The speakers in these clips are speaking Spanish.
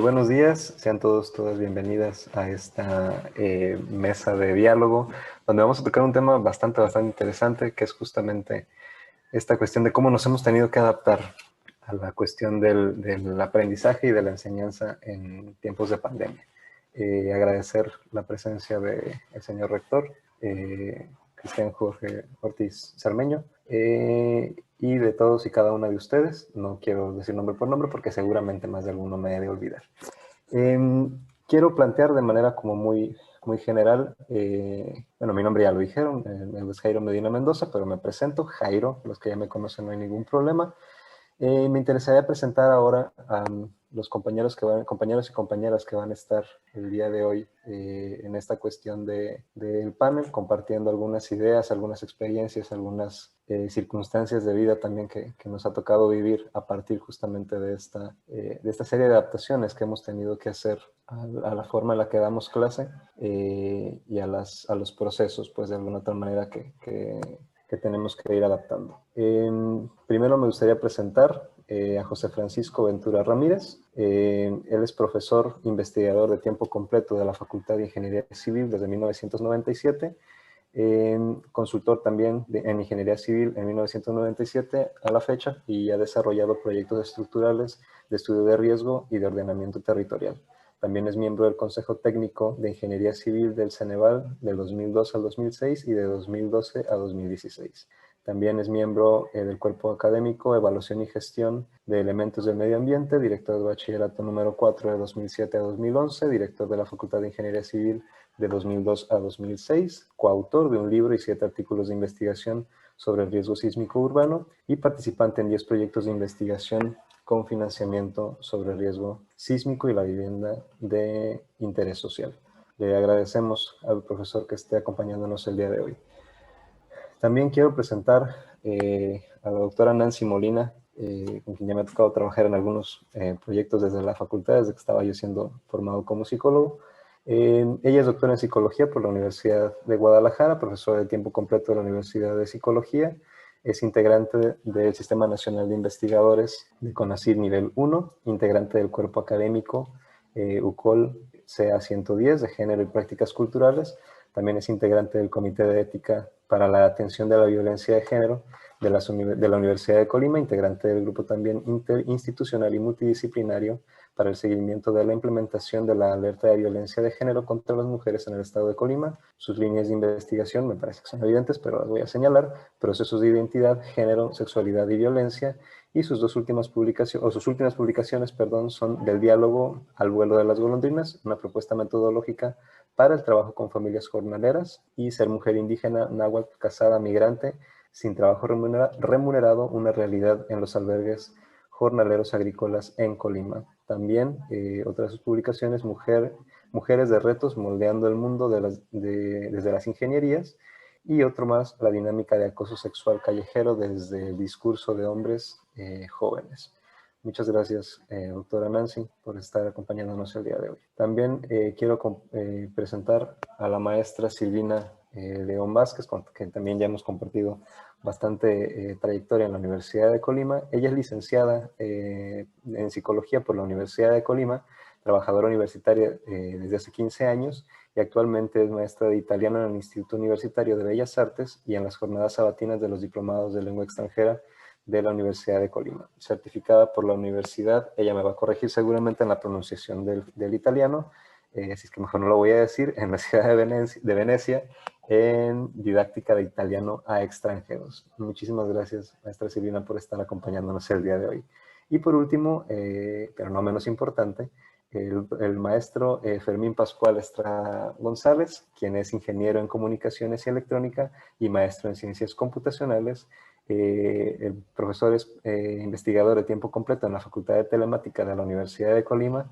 buenos días, sean todas bienvenidas a esta mesa de diálogo, donde vamos a tocar un tema bastante interesante, que es justamente esta cuestión de cómo nos hemos tenido que adaptar a la cuestión del aprendizaje y de la enseñanza en tiempos de pandemia. Agradecer la presencia del señor rector, Cristian Jorge Ortiz Cermeño, y de todos y cada una de ustedes. No quiero decir nombre por nombre porque seguramente más de alguno me he de olvidar. Quiero plantear de manera como muy general, bueno, mi nombre ya lo dijeron, es Jairo Medina Mendoza, pero me presento, Jairo, los que ya me conocen no hay ningún problema. Me interesaría presentar ahora a los compañeros y compañeras que van a estar el día de hoy en esta cuestión del panel, compartiendo algunas ideas, algunas experiencias, algunas circunstancias de vida también que nos ha tocado vivir a partir justamente de esta serie de adaptaciones que hemos tenido que hacer a la forma en la que damos clase y a los procesos, pues de alguna otra manera que tenemos que ir adaptando. Primero me gustaría presentar a José Francisco Ventura Ramírez. Él es profesor investigador de tiempo completo de la Facultad de Ingeniería Civil desde 1997, consultor también en Ingeniería Civil en 1997 a la fecha, y ha desarrollado proyectos estructurales de estudio de riesgo y de ordenamiento territorial. También es miembro del Consejo Técnico de Ingeniería Civil del Ceneval del 2002 al 2006 y de 2012 a 2016. También es miembro del Cuerpo Académico, Evaluación y Gestión de Elementos del Medio Ambiente, director de Bachillerato número 4 de 2007 a 2011, director de la Facultad de Ingeniería Civil de 2002 a 2006, coautor de un libro y 7 artículos de investigación sobre el riesgo sísmico urbano y participante en 10 proyectos de investigación con financiamiento sobre el riesgo sísmico y la vivienda de interés social. Le agradecemos al profesor que esté acompañándonos el día de hoy. También quiero presentar a la doctora Nancy Molina, con quien ya me ha tocado trabajar en algunos proyectos desde la facultad, desde que estaba yo siendo formado como psicólogo. Ella es doctora en psicología por la Universidad de Guadalajara, profesora de tiempo completo de la Universidad de Psicología, es integrante del Sistema Nacional de Investigadores de CONACYT Nivel 1, integrante del cuerpo académico UCOL CA 110 de Género y Prácticas Culturales. También es integrante del Comité de Ética para la Atención de la Violencia de Género de la Universidad de Colima, integrante del grupo también interinstitucional y multidisciplinario para el seguimiento de la implementación de la alerta de violencia de género contra las mujeres en el estado de Colima. Sus líneas de investigación me parece que son evidentes, pero las voy a señalar: procesos de identidad, género, sexualidad y violencia. Y sus últimas publicaciones, son Del diálogo al vuelo de las golondrinas, una propuesta metodológica para el trabajo con familias jornaleras, y Ser mujer indígena, náhuatl, casada, migrante, sin trabajo remunerado, una realidad en los albergues jornaleros agrícolas en Colima. También otra de sus publicaciones, Mujeres de retos, moldeando el mundo desde las ingenierías, y otro más, La dinámica de acoso sexual callejero desde el discurso de hombres jóvenes. Muchas gracias, doctora Nancy, por estar acompañándonos el día de hoy. También quiero presentar a la maestra Silvina León Vázquez, con quien también ya hemos compartido bastante trayectoria en la Universidad de Colima. Ella es licenciada en Psicología por la Universidad de Colima, trabajadora universitaria desde hace 15 años, y actualmente es maestra de italiano en el Instituto Universitario de Bellas Artes y en las jornadas sabatinas de los diplomados de lengua extranjera de la Universidad de Colima. Certificada por la universidad, ella me va a corregir seguramente en la pronunciación del italiano, así es que mejor no lo voy a decir, en la ciudad de Venecia, en didáctica de italiano a extranjeros. Muchísimas gracias, maestra Silvina, por estar acompañándonos el día de hoy. Y por último, pero no menos importante, el maestro Fermín Pascual Estrada González, quien es ingeniero en comunicaciones y electrónica y maestro en ciencias computacionales. El profesor es investigador de tiempo completo en la Facultad de Telemática de la Universidad de Colima,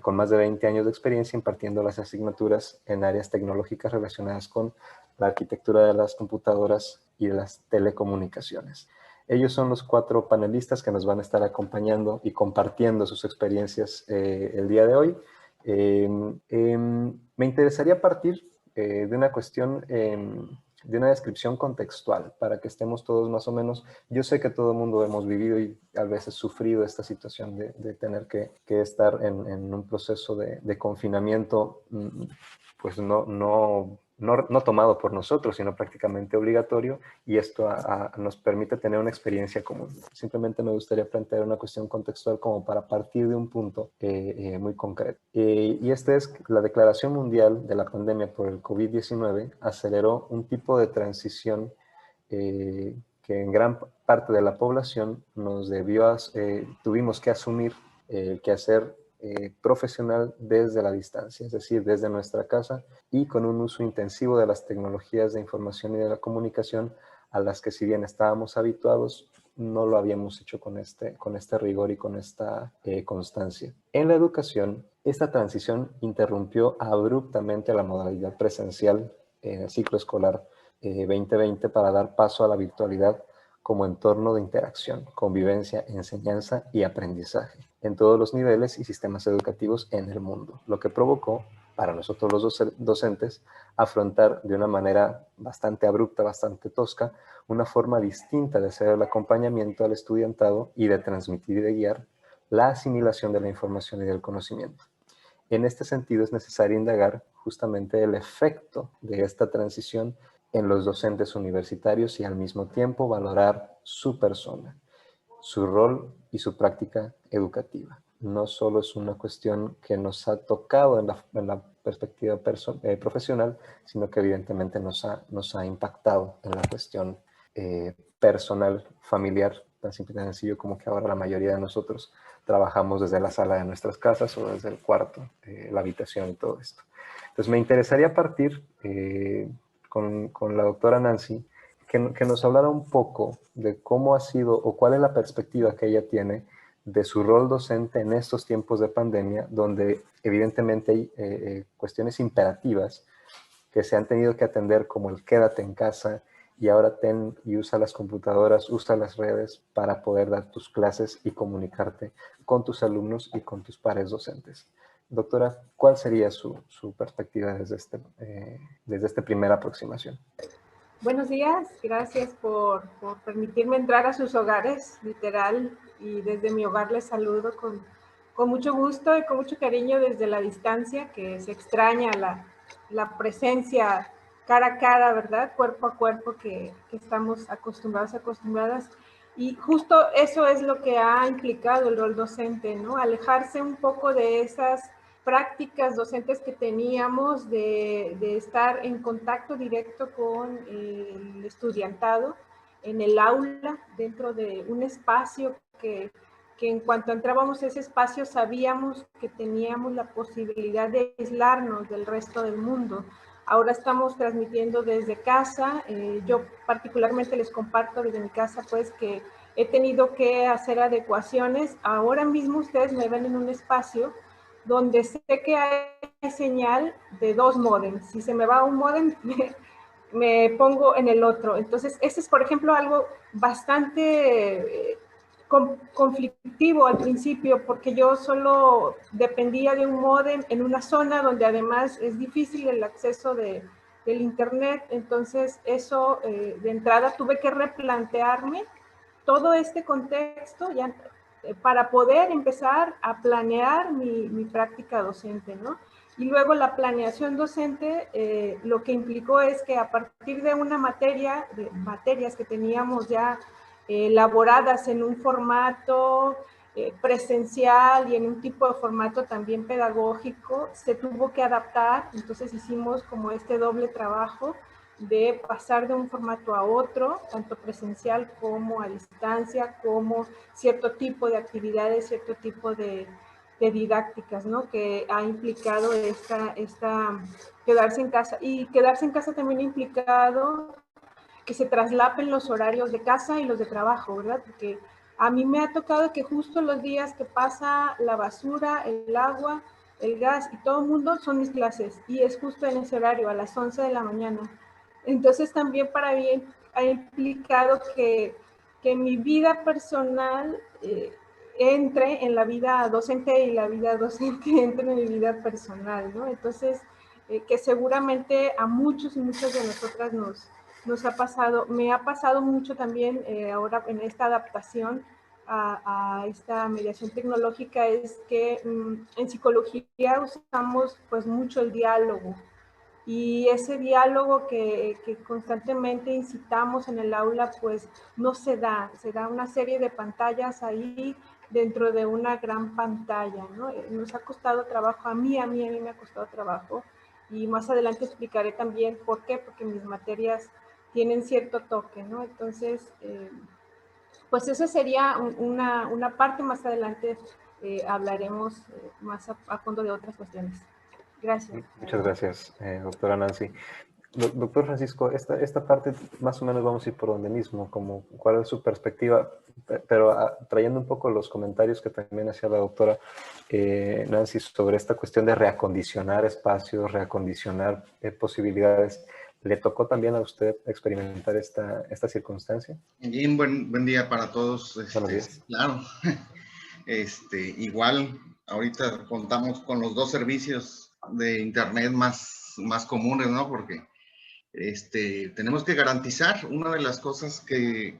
con más de 20 años de experiencia impartiendo las asignaturas en áreas tecnológicas relacionadas con la arquitectura de las computadoras y de las telecomunicaciones. Ellos son los 4 panelistas que nos van a estar acompañando y compartiendo sus experiencias el día de hoy. Me interesaría partir de una cuestión de una descripción contextual para que estemos todos más o menos. Yo sé que todo el mundo hemos vivido y a veces sufrido esta situación de tener que estar en un proceso de confinamiento, pues no tomado por nosotros, sino prácticamente obligatorio, y esto nos permite tener una experiencia común. Simplemente me gustaría plantear una cuestión contextual como para partir de un punto muy concreto. Y este es la Declaración Mundial de la Pandemia por el COVID-19 aceleró un tipo de transición que en gran parte de la población tuvimos que asumir el quehacer profesional desde la distancia, es decir, desde nuestra casa y con un uso intensivo de las tecnologías de información y de la comunicación a las que, si bien estábamos habituados, no lo habíamos hecho con este rigor y con esta constancia. En la educación, esta transición interrumpió abruptamente la modalidad presencial en el ciclo escolar 2020 para dar paso a la virtualidad como entorno de interacción, convivencia, enseñanza y aprendizaje en todos los niveles y sistemas educativos en el mundo, lo que provocó para nosotros los docentes afrontar de una manera bastante abrupta, bastante tosca, una forma distinta de hacer el acompañamiento al estudiantado y de transmitir y de guiar la asimilación de la información y del conocimiento. En este sentido es necesario indagar justamente el efecto de esta transición en los docentes universitarios y al mismo tiempo valorar su persona, su rol y su práctica educativa. No solo es una cuestión que nos ha tocado en la perspectiva profesional, sino que evidentemente nos ha impactado en la cuestión personal, familiar, tan simple y tan sencillo como que ahora la mayoría de nosotros trabajamos desde la sala de nuestras casas o desde el cuarto, la habitación y todo esto. Entonces me interesaría partir con la doctora Nancy, que nos hablara un poco de cómo ha sido o cuál es la perspectiva que ella tiene de su rol docente en estos tiempos de pandemia, donde evidentemente hay cuestiones imperativas que se han tenido que atender, como el quédate en casa y ahora ten y usa las computadoras, usa las redes para poder dar tus clases y comunicarte con tus alumnos y con tus pares docentes. Doctora, ¿cuál sería su perspectiva desde esta primera aproximación? Buenos días, gracias por permitirme entrar a sus hogares, literal, y desde mi hogar les saludo con mucho gusto y con mucho cariño desde la distancia, que se extraña la presencia cara a cara, ¿verdad? Cuerpo a cuerpo que estamos acostumbradas. Y justo eso es lo que ha implicado el rol docente, ¿no? Alejarse un poco de esas prácticas docentes que teníamos de estar en contacto directo con el estudiantado en el aula, dentro de un espacio que en cuanto entrábamos a ese espacio sabíamos que teníamos la posibilidad de aislarnos del resto del mundo. Ahora estamos transmitiendo desde casa. Yo particularmente les comparto desde mi casa, pues, que he tenido que hacer adecuaciones. Ahora mismo ustedes me ven en un espacio donde sé que hay señal de 2 módems. Si se me va un módem, me pongo en el otro. Entonces, ese es, por ejemplo, algo bastante conflictivo al principio, porque yo solo dependía de un módem en una zona donde además es difícil el acceso del internet. Entonces, eso de entrada tuve que replantearme todo este contexto ya, para poder empezar a planear mi práctica docente, ¿no? Y luego la planeación docente lo que implicó es que a partir de una materias que teníamos ya elaboradas en un formato presencial y en un tipo de formato también pedagógico, se tuvo que adaptar. Entonces hicimos como este doble trabajo de pasar de un formato a otro, tanto presencial como a distancia, como cierto tipo de actividades, cierto tipo de didácticas, ¿no? Que ha implicado esta quedarse en casa. Y quedarse en casa también ha implicado que se traslapen los horarios de casa y los de trabajo, ¿verdad? Porque a mí me ha tocado que justo los días que pasa la basura, el agua, el gas y todo el mundo son mis clases, y es justo en ese horario, a las 11 de la mañana. Entonces también para mí ha implicado que mi vida personal entre en la vida docente y la vida docente entre en mi vida personal, ¿no? Entonces, que seguramente a muchos y muchas de nosotras me ha pasado mucho también ahora en esta adaptación a esta mediación tecnológica, es que en psicología usamos pues mucho el diálogo, y ese diálogo que constantemente incitamos en el aula, pues no se da una serie de pantallas ahí dentro de una gran pantalla, ¿no? Nos ha costado trabajo, a mí me ha costado trabajo, y más adelante explicaré también por qué, porque mis materias tienen cierto toque, ¿no? Entonces, pues esa sería una parte. Más adelante hablaremos más a fondo de otras cuestiones. Gracias. Muchas gracias, doctora Nancy. Doctor Francisco, esta parte más o menos vamos a ir por donde mismo, como cuál es su perspectiva, pero trayendo un poco los comentarios que también hacía la doctora Nancy sobre esta cuestión de reacondicionar espacios, reacondicionar posibilidades. ¿Le tocó también a usted experimentar esta circunstancia? Bien, buen día para todos. Buenos días. Claro, igual ahorita contamos con los dos servicios de internet más comunes, ¿no? Porque tenemos que garantizar una de las cosas que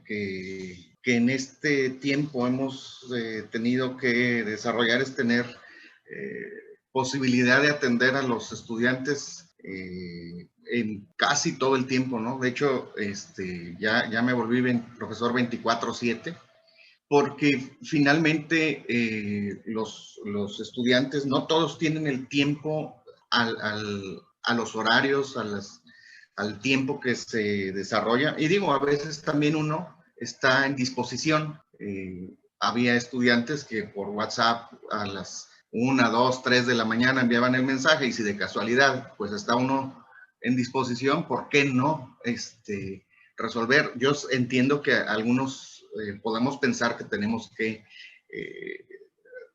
en este tiempo hemos tenido que desarrollar es tener posibilidad de atender a los estudiantes en casi todo el tiempo, ¿no? De hecho, ya me volví profesor 24/7, porque finalmente los estudiantes, no todos tienen el tiempo a los horarios, al tiempo que se desarrolla. Y digo, a veces también uno está en disposición. Había estudiantes que por WhatsApp a las 1, 2, 3 de la mañana enviaban el mensaje, y si de casualidad pues está uno en disposición, ¿por qué no resolver? Yo entiendo que algunos podemos pensar que tenemos que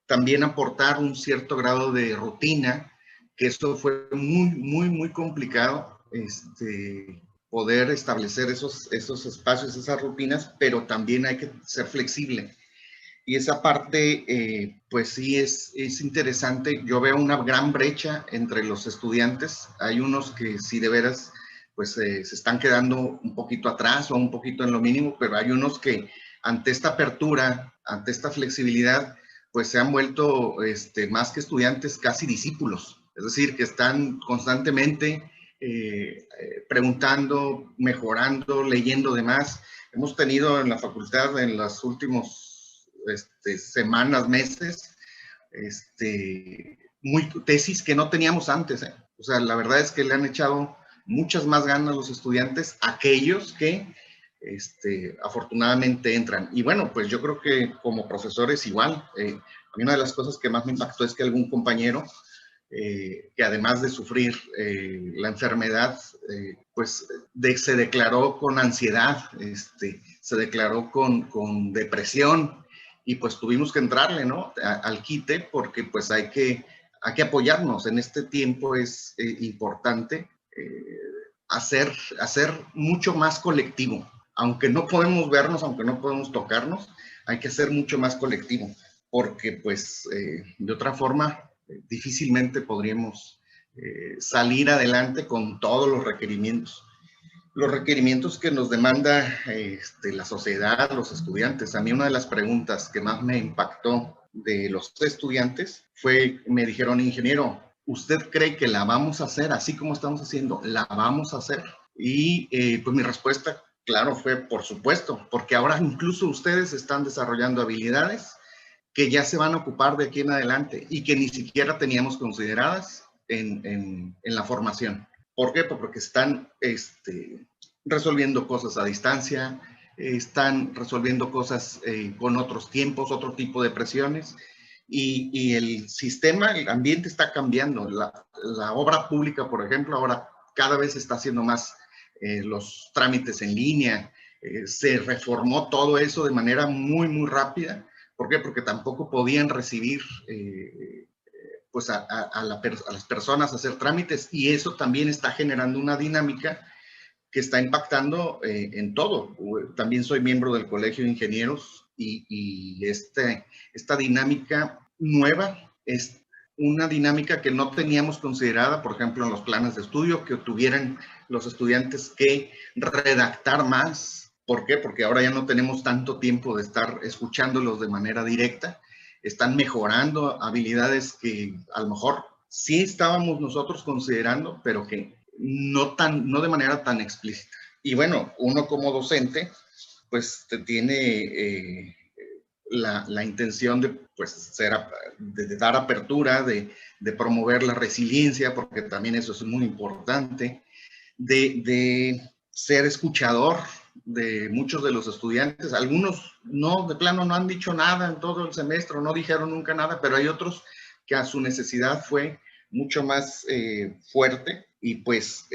también aportar un cierto grado de rutina, que esto fue muy complicado, poder establecer esos espacios, esas rutinas, pero también hay que ser flexible. Y esa parte, pues sí es interesante. Yo veo una gran brecha entre los estudiantes. Hay unos que sí de veras, pues se están quedando un poquito atrás o un poquito en lo mínimo, pero hay unos que ante esta apertura, ante esta flexibilidad, pues se han vuelto más que estudiantes, casi discípulos. Es decir, que están constantemente preguntando, mejorando, leyendo de más. Hemos tenido en la facultad en los últimos semanas, meses, tesis que no teníamos antes. O sea, la verdad es que le han echado muchas más ganas los estudiantes, aquellos que afortunadamente entran. Y bueno, pues yo creo que como profesores igual. A mí una de las cosas que más me impactó es que algún compañero, que además de sufrir la enfermedad, pues se declaró con ansiedad, se declaró con depresión, y pues tuvimos que entrarle, ¿no? Al quite, porque pues hay que apoyarnos. En este tiempo es importante hacer mucho más colectivo. Aunque no podemos vernos, aunque no podemos tocarnos, hay que hacer mucho más colectivo, porque pues de otra forma difícilmente podríamos salir adelante con todos los requerimientos. Los requerimientos que nos demanda la sociedad, los estudiantes. A mí una de las preguntas que más me impactó de los estudiantes fue, me dijeron: ingeniero, ¿usted cree que la vamos a hacer así como estamos haciendo? ¿La vamos a hacer? Y pues mi respuesta, claro, fue por supuesto, porque ahora incluso ustedes están desarrollando habilidades que ya se van a ocupar de aquí en adelante y que ni siquiera teníamos consideradas en la formación. ¿Por qué? Porque están resolviendo cosas a distancia, están resolviendo cosas con otros tiempos, otro tipo de presiones, y el sistema, el ambiente está cambiando. La obra pública, por ejemplo, ahora cada vez está haciendo más los trámites en línea. Se reformó todo eso de manera muy rápida. ¿Por qué? Porque tampoco podían recibir pues a las personas a hacer trámites, y eso también está generando una dinámica que está impactando en todo. También soy miembro del Colegio de Ingenieros, y esta dinámica nueva es una dinámica que no teníamos considerada, por ejemplo, en los planes de estudio, que tuvieran los estudiantes que redactar más. ¿Por qué? Porque ahora ya no tenemos tanto tiempo de estar escuchándolos de manera directa. Están mejorando habilidades que a lo mejor sí estábamos nosotros considerando, pero que no de manera tan explícita. Y bueno, uno como docente, pues tiene la intención de, pues, de dar apertura, de promover la resiliencia, porque también eso es muy importante, de ser escuchador de muchos de los estudiantes. Algunos no, de plano no han dicho nada en todo el semestre, no dijeron nunca nada, pero hay otros que a su necesidad fue mucho más fuerte y pues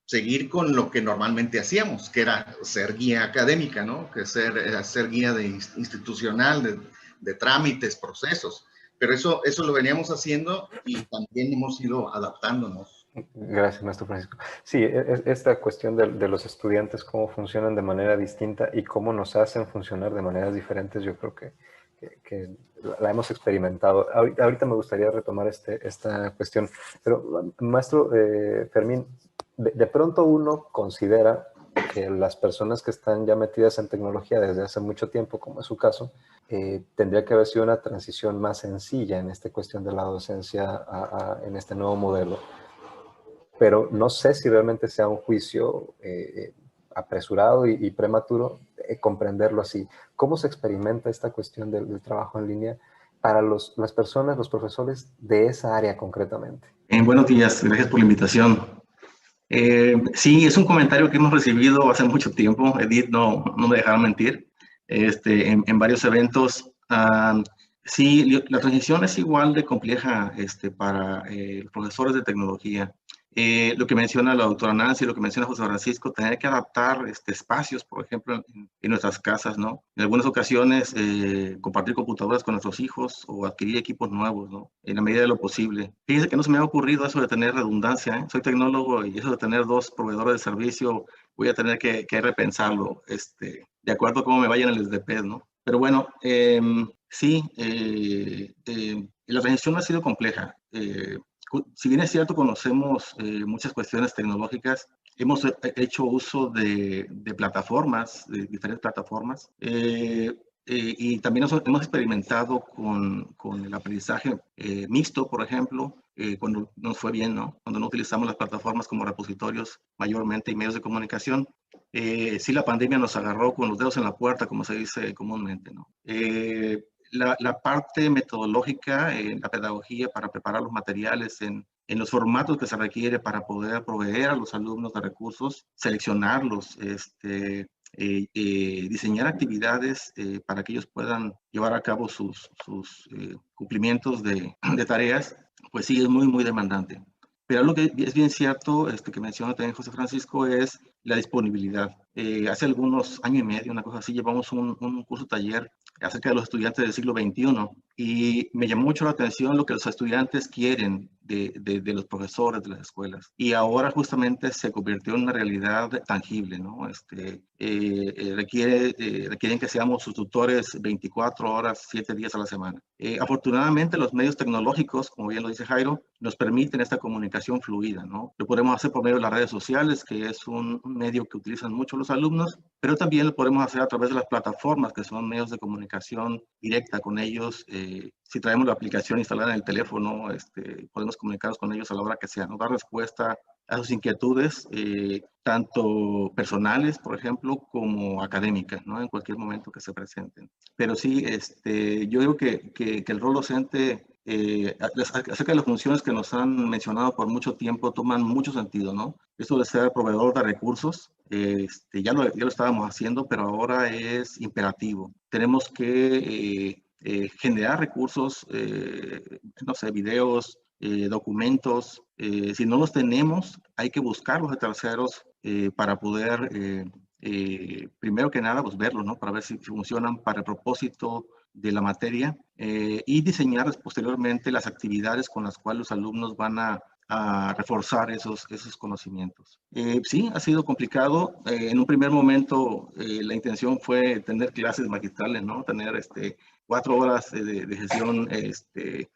seguir con lo que normalmente hacíamos, que era ser guía académica, ¿no? Que ser guía institucional, de trámites, procesos. Pero eso lo veníamos haciendo y también hemos ido adaptándonos. Gracias, maestro Francisco. Sí, esta cuestión de los estudiantes, cómo funcionan de manera distinta y cómo nos hacen funcionar de maneras diferentes, yo creo que la hemos experimentado. Ahorita me gustaría retomar esta cuestión, pero maestro Fermín, de pronto uno considera que las personas que están ya metidas en tecnología desde hace mucho tiempo, como es su caso, tendría que haber sido una transición más sencilla en esta cuestión de la docencia en este nuevo modelo. Pero no sé si realmente sea un juicio apresurado y prematuro comprenderlo así. ¿Cómo se experimenta esta cuestión del trabajo en línea para las personas, los profesores de esa área concretamente? Buenos días, gracias por la invitación. Sí, es un comentario que hemos recibido hace mucho tiempo, Edith, no me dejará mentir, en varios eventos. Sí, la transición es igual de compleja para los profesores de tecnología. Lo que menciona la doctora Nancy, lo que menciona José Francisco, tener que adaptar espacios, por ejemplo, en nuestras casas, ¿no? En algunas ocasiones, compartir computadoras con nuestros hijos o adquirir equipos nuevos, ¿no? En la medida de lo posible. Fíjense que no se me ha ocurrido eso de tener redundancia, ¿eh? Soy tecnólogo y eso de tener dos proveedores de servicio, voy a tener que repensarlo, de acuerdo a cómo me vaya en el SDP, ¿no? Pero bueno, sí, la transición ha sido compleja. Si bien es cierto, conocemos muchas cuestiones tecnológicas, hemos hecho uso de plataformas, de diferentes plataformas, y también hemos experimentado con el aprendizaje mixto, por ejemplo, cuando nos fue bien, ¿no? Cuando no utilizamos las plataformas como repositorios mayormente y medios de comunicación. Sí, la pandemia nos agarró con los dedos en la puerta, como se dice comúnmente, ¿no? La parte metodológica, la pedagogía para preparar los materiales en los formatos que se requiere para poder proveer a los alumnos de recursos, seleccionarlos, diseñar actividades para que ellos puedan llevar a cabo sus cumplimientos de tareas, pues sí, es muy, muy demandante. Pero algo que es bien cierto, que menciona también José Francisco, es la disponibilidad. Hace algunos años y medio, una cosa así, llevamos un curso taller acerca de los estudiantes del siglo XXI y me llamó mucho la atención lo que los estudiantes quieren de los profesores de las escuelas. Y ahora justamente se convirtió en una realidad tangible, ¿no? Requieren que seamos sus tutores 24 horas, 7 días a la semana. Afortunadamente, los medios tecnológicos, como bien lo dice Jairo, nos permiten esta comunicación fluida, ¿no? Lo podemos hacer por medio de las redes sociales, que es un medio que utilizan mucho los alumnos, pero también lo podemos hacer a través de las plataformas, que son medios de comunicación directa con ellos. Si traemos la aplicación instalada en el teléfono, podemos comunicarnos con ellos a la hora que sea, nos dar respuesta a sus inquietudes, tanto personales, por ejemplo, como académicas, ¿no? En cualquier momento que se presenten. Pero sí, yo digo que el rol docente, acerca de las funciones que nos han mencionado por mucho tiempo, toman mucho sentido, ¿no? Eso de ser proveedor de recursos, ya lo estábamos haciendo, pero ahora es imperativo. Tenemos que generar recursos, no sé, videos, documentos. Si no los tenemos, hay que buscarlos de terceros para poder, primero que nada, pues verlos, ¿no? Para ver si funcionan para el propósito de la materia y diseñar posteriormente las actividades con las cuales los alumnos van a a reforzar esos conocimientos. Sí, ha sido complicado. En un primer momento, la intención fue tener clases magistrales, ¿no? Tener 4 horas de sesión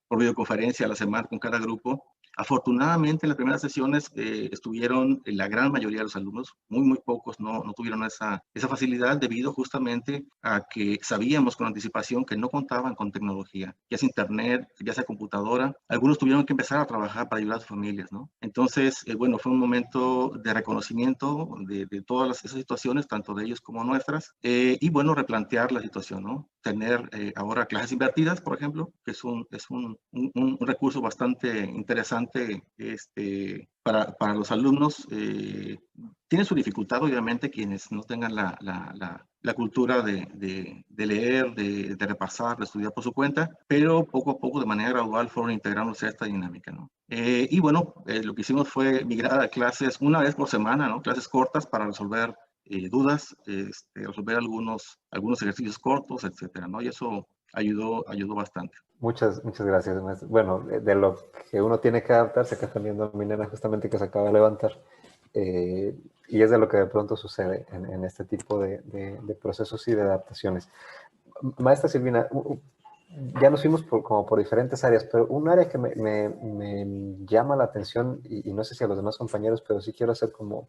por videoconferencia a la semana con cada grupo. Afortunadamente, en las primeras sesiones estuvieron la gran mayoría de los alumnos, muy pocos no tuvieron esa facilidad debido justamente a que sabíamos con anticipación que no contaban con tecnología, ya sea internet, ya sea computadora. Algunos tuvieron que empezar a trabajar para ayudar a sus familias, ¿no? Entonces, bueno, fue un momento de reconocimiento de todas esas situaciones, tanto de ellos como nuestras, y bueno, replantear la situación, ¿no? Tener ahora clases invertidas, por ejemplo, que es un recurso bastante interesante para los alumnos. Tiene su dificultad, obviamente, quienes no tengan la cultura de leer, de repasar, de estudiar por su cuenta, pero poco a poco, de manera gradual, fueron integrándose a esta dinámica, ¿no? Y bueno, lo que hicimos fue migrar a clases una vez por semana, ¿no? Clases cortas para resolver dudas, resolver algunos ejercicios cortos, etcétera, ¿no? Y eso ayudó bastante. Muchas gracias, maestro. Bueno, de lo que uno tiene que adaptarse, acá están viendo a mi nena justamente que se acaba de levantar, y es de lo que de pronto sucede en este tipo de procesos y de adaptaciones. Maestra Silvina, ya nos fuimos como por diferentes áreas, pero un área que me llama la atención, y no sé si a los demás compañeros, pero sí quiero hacer como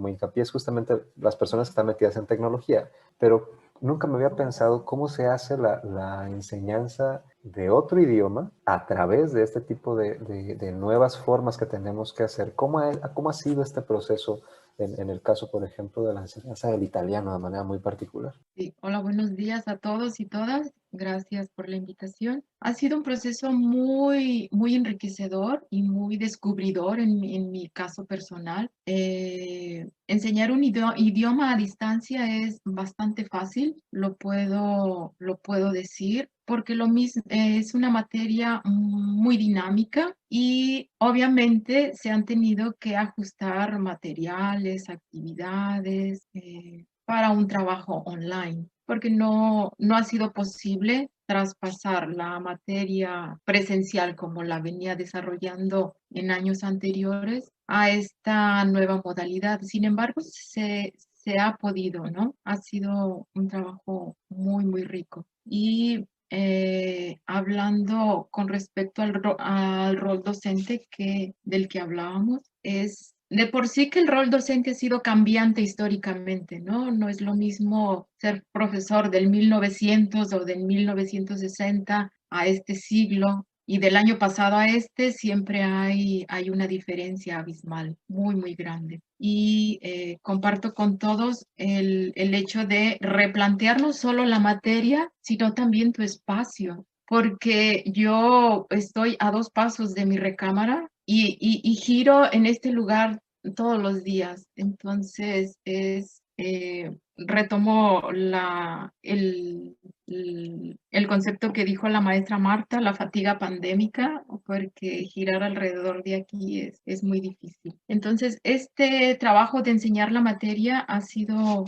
hincapié, es justamente las personas que están metidas en tecnología, pero nunca me había pensado cómo se hace la enseñanza de otro idioma a través de este tipo de nuevas formas que tenemos que hacer. ¿Cómo ha sido este proceso en el caso, por ejemplo, de la enseñanza del italiano de manera muy particular? Sí, hola, buenos días a todos y todas. Gracias por la invitación. Ha sido un proceso muy enriquecedor y muy descubridor en mi caso personal. Enseñar un idioma a distancia es bastante fácil, lo puedo decir, porque lo mismo es una materia muy dinámica y obviamente se han tenido que ajustar materiales, actividades, para un trabajo online, porque no ha sido posible traspasar la materia presencial como la venía desarrollando en años anteriores a esta nueva modalidad. Sin embargo, se ha podido, ¿no? Ha sido un trabajo muy rico. Y hablando con respecto al rol docente del que hablábamos, es de por sí que el rol docente ha sido cambiante históricamente, ¿no? No es lo mismo ser profesor del 1900 o del 1960 a este siglo, y del año pasado a este siempre hay una diferencia abismal, muy grande. Y comparto con todos el hecho de replantear no solo la materia, sino también tu espacio, porque yo estoy a 2 pasos de mi recámara y giro en este lugar todos los días. Entonces, retomo el concepto que dijo la maestra Marta, la fatiga pandémica, porque girar alrededor de aquí es muy difícil. Entonces, este trabajo de enseñar la materia ha sido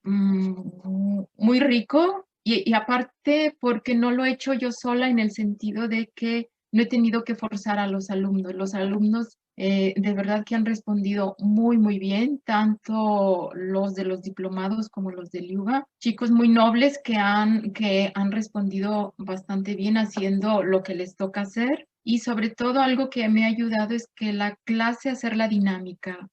muy rico y aparte porque no lo he hecho yo sola en el sentido de que no he tenido que forzar a los alumnos. Los alumnos de verdad que han respondido muy bien, tanto los de los diplomados como los del IUBA, chicos muy nobles que han respondido bastante bien haciendo lo que les toca hacer. Y sobre todo algo que me ha ayudado es que la clase hacerla dinámica.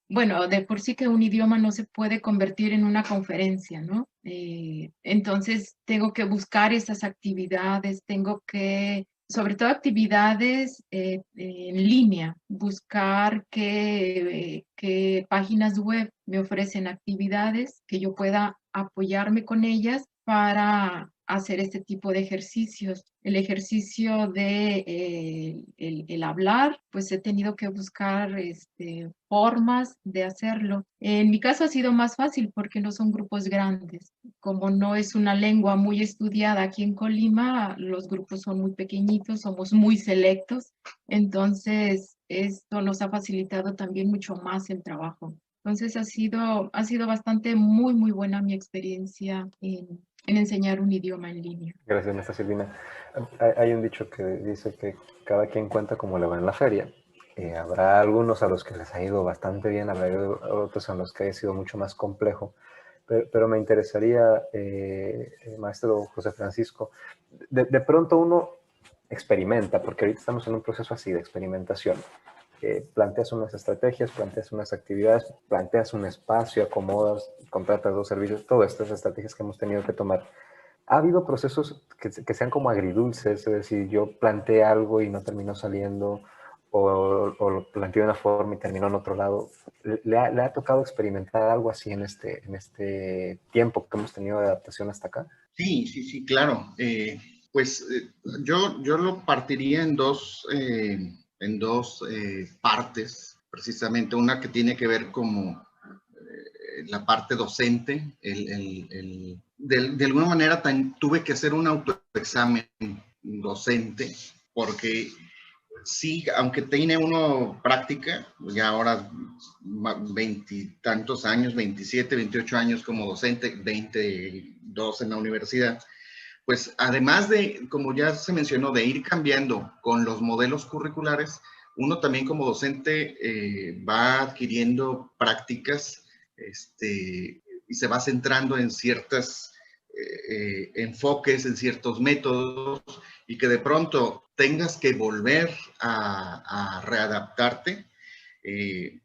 Bueno, de por sí que un idioma no se puede convertir en una conferencia, ¿no? Entonces tengo que buscar esas actividades, sobre todo actividades en línea, buscar qué páginas web me ofrecen actividades que yo pueda apoyarme con ellas para hacer este tipo de ejercicios. El ejercicio de el hablar, pues he tenido que buscar formas de hacerlo. En mi caso ha sido más fácil porque no son grupos grandes. Como no es una lengua muy estudiada aquí en Colima, los grupos son muy pequeñitos, somos muy selectos, entonces esto nos ha facilitado también mucho más el trabajo. Entonces ha sido bastante muy buena mi experiencia en enseñar un idioma en línea. Gracias, maestra Silvina. Hay un dicho que dice que cada quien cuenta como le va en la feria. Habrá algunos a los que les ha ido bastante bien, habrá otros a los que ha sido mucho más complejo. Pero me interesaría, maestro José Francisco, de pronto uno experimenta, porque ahorita estamos en un proceso así de experimentación. Planteas unas estrategias, planteas unas actividades, planteas un espacio, acomodas, contratas 2 servicios, todas estas estrategias que hemos tenido que tomar. Ha habido procesos que sean como agridulces, es decir, yo planteé algo y no terminó saliendo, o lo planteé de una forma y terminó en otro lado. ¿Le ha tocado experimentar algo así en este tiempo que hemos tenido de adaptación hasta acá? Sí, sí, sí, claro. Yo lo partiría en dos partes, precisamente. Una que tiene que ver como la parte docente. De alguna manera tuve que hacer un autoexamen docente, porque sí, aunque tiene uno práctica, ya ahora 20 y tantos años, 27, 28 años como docente, 22 en la universidad, pues además de, como ya se mencionó, de ir cambiando con los modelos curriculares, uno también como docente va adquiriendo prácticas y se va centrando en ciertos enfoques, en ciertos métodos, y que de pronto tengas que volver a readaptarte,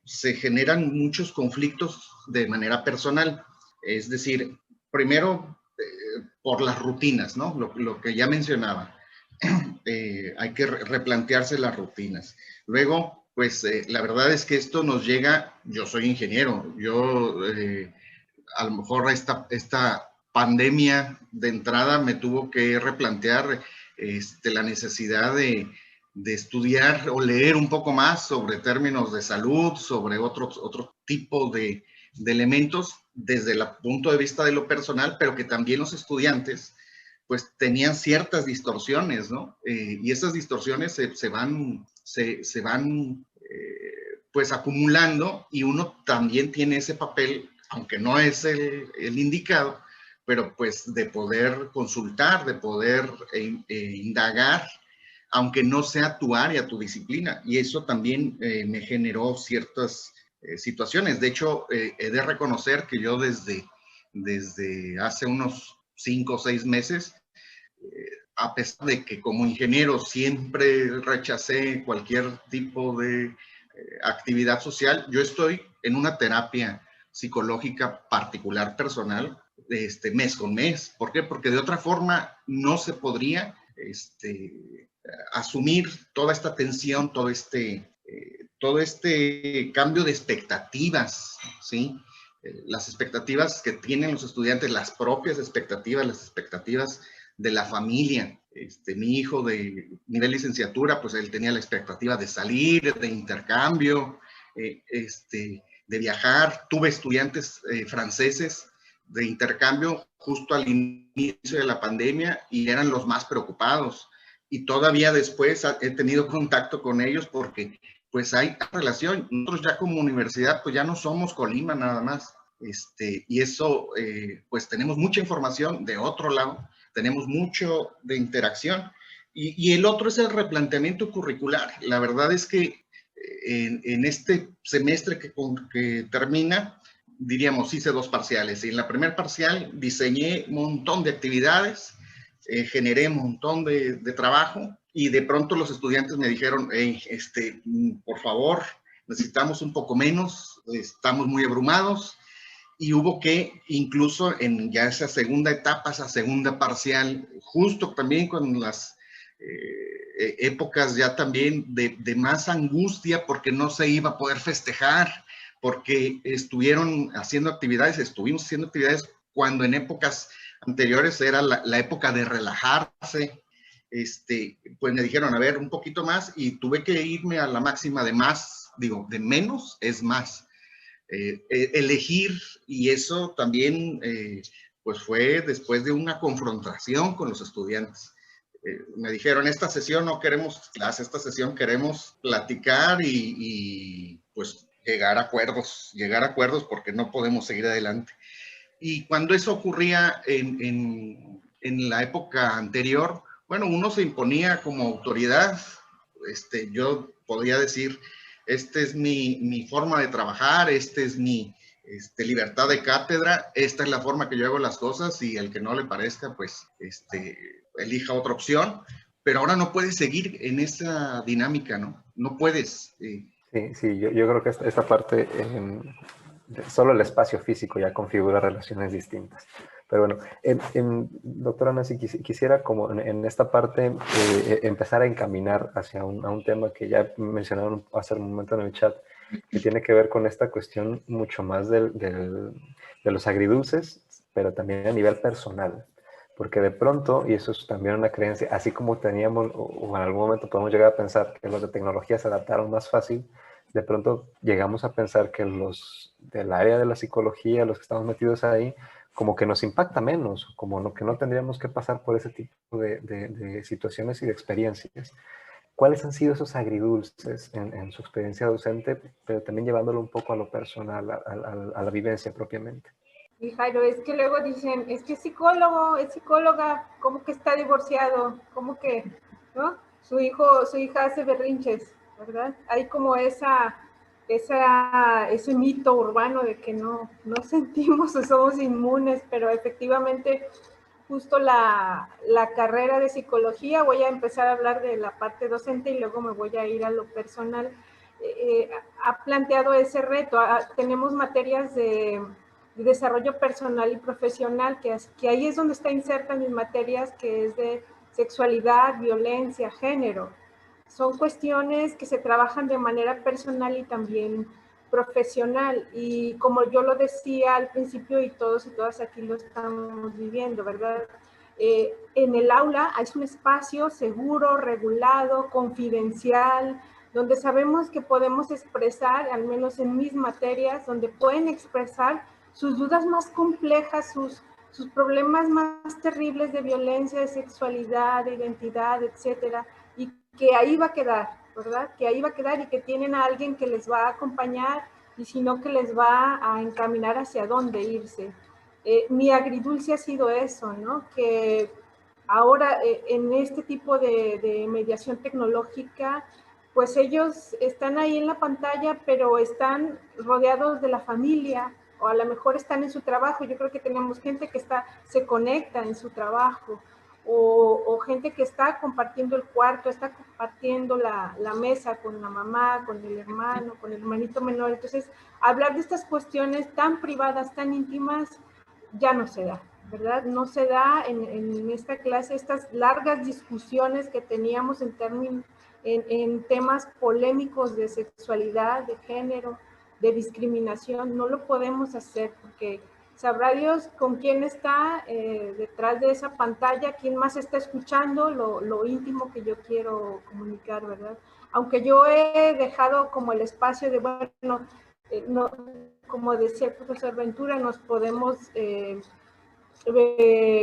se generan muchos conflictos de manera personal. Es decir, primero por las rutinas, ¿no? Lo que ya mencionaba. Hay que replantearse las rutinas. Luego, pues la verdad es que esto nos llega, yo soy ingeniero, a lo mejor esta pandemia de entrada me tuvo que replantear la necesidad de estudiar o leer un poco más sobre términos de salud, sobre otro tipo de elementos desde el punto de vista de lo personal, pero que también los estudiantes pues tenían ciertas distorsiones, ¿no? Y esas distorsiones se van pues acumulando, y uno también tiene ese papel, aunque no es el indicado, pero pues de poder consultar, de poder indagar, aunque no sea tu área, tu disciplina. Y eso también me generó ciertas situaciones. De hecho, he de reconocer que yo desde hace unos 5 o 6 meses, a pesar de que como ingeniero siempre rechacé cualquier tipo de actividad social, yo estoy en una terapia psicológica particular personal, mes con mes. ¿Por qué? Porque de otra forma no se podría asumir toda esta tensión, todo este cambio de expectativas, ¿sí? Las expectativas que tienen los estudiantes, las propias expectativas, las expectativas de la familia. Mi hijo de nivel licenciatura, pues él tenía la expectativa de salir, de intercambio, de viajar. Tuve estudiantes franceses de intercambio justo al inicio de la pandemia y eran los más preocupados. Y todavía después he tenido contacto con ellos porque pues hay relación. Nosotros ya como universidad pues ya no somos Colima nada más. Y eso pues tenemos mucha información de otro lado, tenemos mucho de interacción. Y el otro es el replanteamiento curricular. La verdad es que en este semestre que termina, diríamos, hice 2 parciales. Y en la primer parcial diseñé un montón de actividades, generé un montón de trabajo, y de pronto los estudiantes me dijeron, hey, por favor, necesitamos un poco menos, estamos muy abrumados. Y hubo que, incluso en ya esa segunda etapa, esa segunda parcial, justo también con las épocas ya también de más angustia, porque no se iba a poder festejar, porque estuvimos haciendo actividades cuando en épocas anteriores era la época de relajarse. Pues me dijeron, a ver, un poquito más, y tuve que irme a la máxima de más, de menos es más. Elegir, y eso también pues fue después de una confrontación con los estudiantes. Me dijeron, esta sesión no queremos clase, esta sesión queremos platicar y pues llegar a acuerdos porque no podemos seguir adelante. Y cuando eso ocurría en la época anterior, bueno, uno se imponía como autoridad. Yo podría decir, esta es mi forma de trabajar, esta es mi libertad de cátedra, esta es la forma que yo hago las cosas, y el que no le parezca, pues, elija otra opción, pero ahora no puedes seguir en esa dinámica, ¿no? No puedes. Sí, yo creo que esta parte, solo el espacio físico ya configura relaciones distintas. Pero bueno, doctora Nancy, quisiera como en esta parte empezar a encaminar hacia a un tema que ya mencionaron hace un momento en el chat, que tiene que ver con esta cuestión mucho más de los agridulces, pero también a nivel personal. Porque de pronto, y eso es también una creencia, así como teníamos, o en algún momento podemos llegar a pensar que los de tecnología se adaptaron más fácil, de pronto llegamos a pensar que los del área de la psicología, los que estamos metidos ahí, como que nos impacta menos, como que no tendríamos que pasar por ese tipo de situaciones y de experiencias. ¿Cuáles han sido esos agridulces en su experiencia docente, pero también llevándolo un poco a lo personal, a la vivencia propiamente? Y Jairo, es que luego dicen, es que es psicólogo, es psicóloga, ¿cómo que está divorciado? ¿Cómo que, no? Su hija hace berrinches, ¿verdad? Hay como ese mito urbano de que no sentimos o somos inmunes, pero efectivamente justo la carrera de psicología, voy a empezar a hablar de la parte docente y luego me voy a ir a lo personal, ha planteado ese reto. Tenemos materias de desarrollo personal y profesional, que ahí es donde está inserta mis materias, que es de sexualidad, violencia, género. Son cuestiones que se trabajan de manera personal y también profesional, y como yo lo decía al principio, y todos y todas aquí lo estamos viviendo, ¿verdad? En el aula es un espacio seguro, regulado, confidencial, donde sabemos que podemos expresar, al menos en mis materias, donde pueden expresar sus dudas más complejas, sus problemas más terribles de violencia, de sexualidad, de identidad, etcétera, y que ahí va a quedar, ¿verdad? Que ahí va a quedar y que tienen a alguien que les va a acompañar y si no que les va a encaminar hacia dónde irse. Mi agridulce ha sido eso, ¿no? Que ahora en este tipo de mediación tecnológica, pues ellos están ahí en la pantalla, pero están rodeados de la familia, o a lo mejor están en su trabajo. Yo creo que tenemos gente que se conecta en su trabajo, o gente que está compartiendo el cuarto, está compartiendo la mesa con la mamá, con el hermano, con el hermanito menor. Entonces, hablar de estas cuestiones tan privadas, tan íntimas, ya no se da, ¿verdad? No se da en esta clase, estas largas discusiones que teníamos en temas polémicos de sexualidad, de género, de discriminación. No lo podemos hacer porque sabrá Dios con quién está detrás de esa pantalla, quién más está escuchando lo íntimo que yo quiero comunicar, ¿verdad? Aunque yo he dejado como el espacio de, bueno, no, como decía el profesor Ventura, nos podemos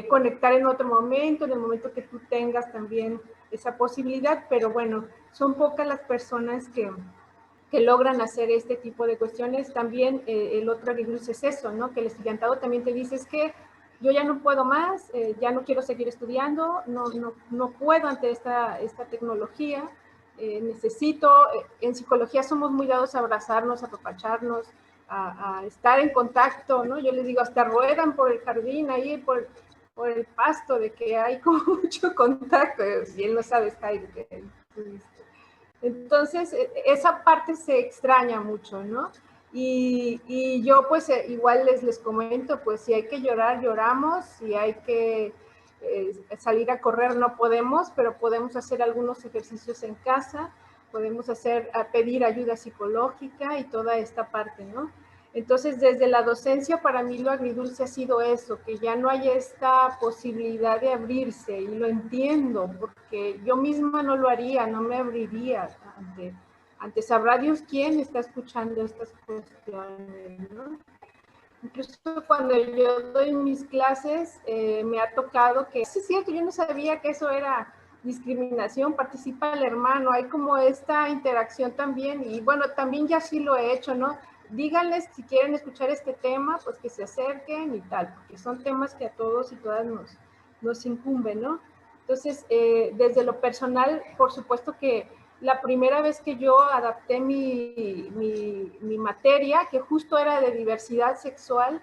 conectar en otro momento, en el momento que tú tengas también esa posibilidad, pero bueno, son pocas las personas que logran hacer este tipo de cuestiones. También el otro agridulce es eso, ¿no? Que el estudiantado también te dice, es que yo ya no puedo más, ya no quiero seguir estudiando, no puedo ante esta tecnología, necesito, en psicología somos muy dados a abrazarnos, a apapacharnos, a estar en contacto, ¿no? Yo les digo, hasta ruedan por el jardín, ahí por el pasto, de que hay como mucho contacto, bien lo sabes, Jairo, que entonces, esa parte se extraña mucho, ¿no? Y yo, pues, igual les comento, pues, si hay que llorar, lloramos, si hay que salir a correr, no podemos, pero podemos hacer algunos ejercicios en casa, podemos pedir ayuda psicológica y toda esta parte, ¿no? Entonces, desde la docencia, para mí lo agridulce ha sido eso, que ya no hay esta posibilidad de abrirse, y lo entiendo, porque yo misma no lo haría, no me abriría ante sabrá Dios quién está escuchando estas cuestiones, ¿no? Incluso cuando yo doy mis clases, me ha tocado que, sí es cierto, yo no sabía que eso era discriminación, participa el hermano, hay como esta interacción también, y bueno, también ya sí lo he hecho, ¿no? Díganles si quieren escuchar este tema, pues que se acerquen y tal, porque son temas que a todos y todas nos incumben, ¿no? Entonces, desde lo personal, por supuesto que la primera vez que yo adapté mi materia, que justo era de diversidad sexual,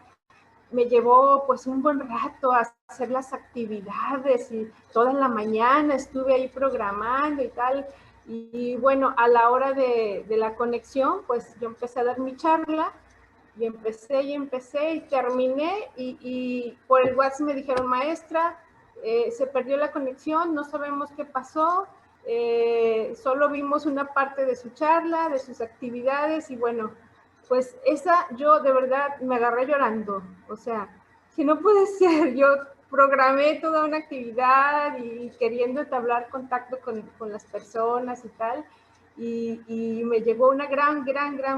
me llevó pues un buen rato a hacer las actividades y toda la mañana estuve ahí programando y tal. Y bueno, a la hora de la conexión, pues yo empecé a dar mi charla y empecé y terminé y por el WhatsApp me dijeron, maestra, se perdió la conexión, no sabemos qué pasó, solo vimos una parte de su charla, de sus actividades y bueno, pues esa yo de verdad me agarré llorando, o sea, que no puede ser, yo programé toda una actividad y queriendo entablar contacto con las personas y tal, y me llegó una gran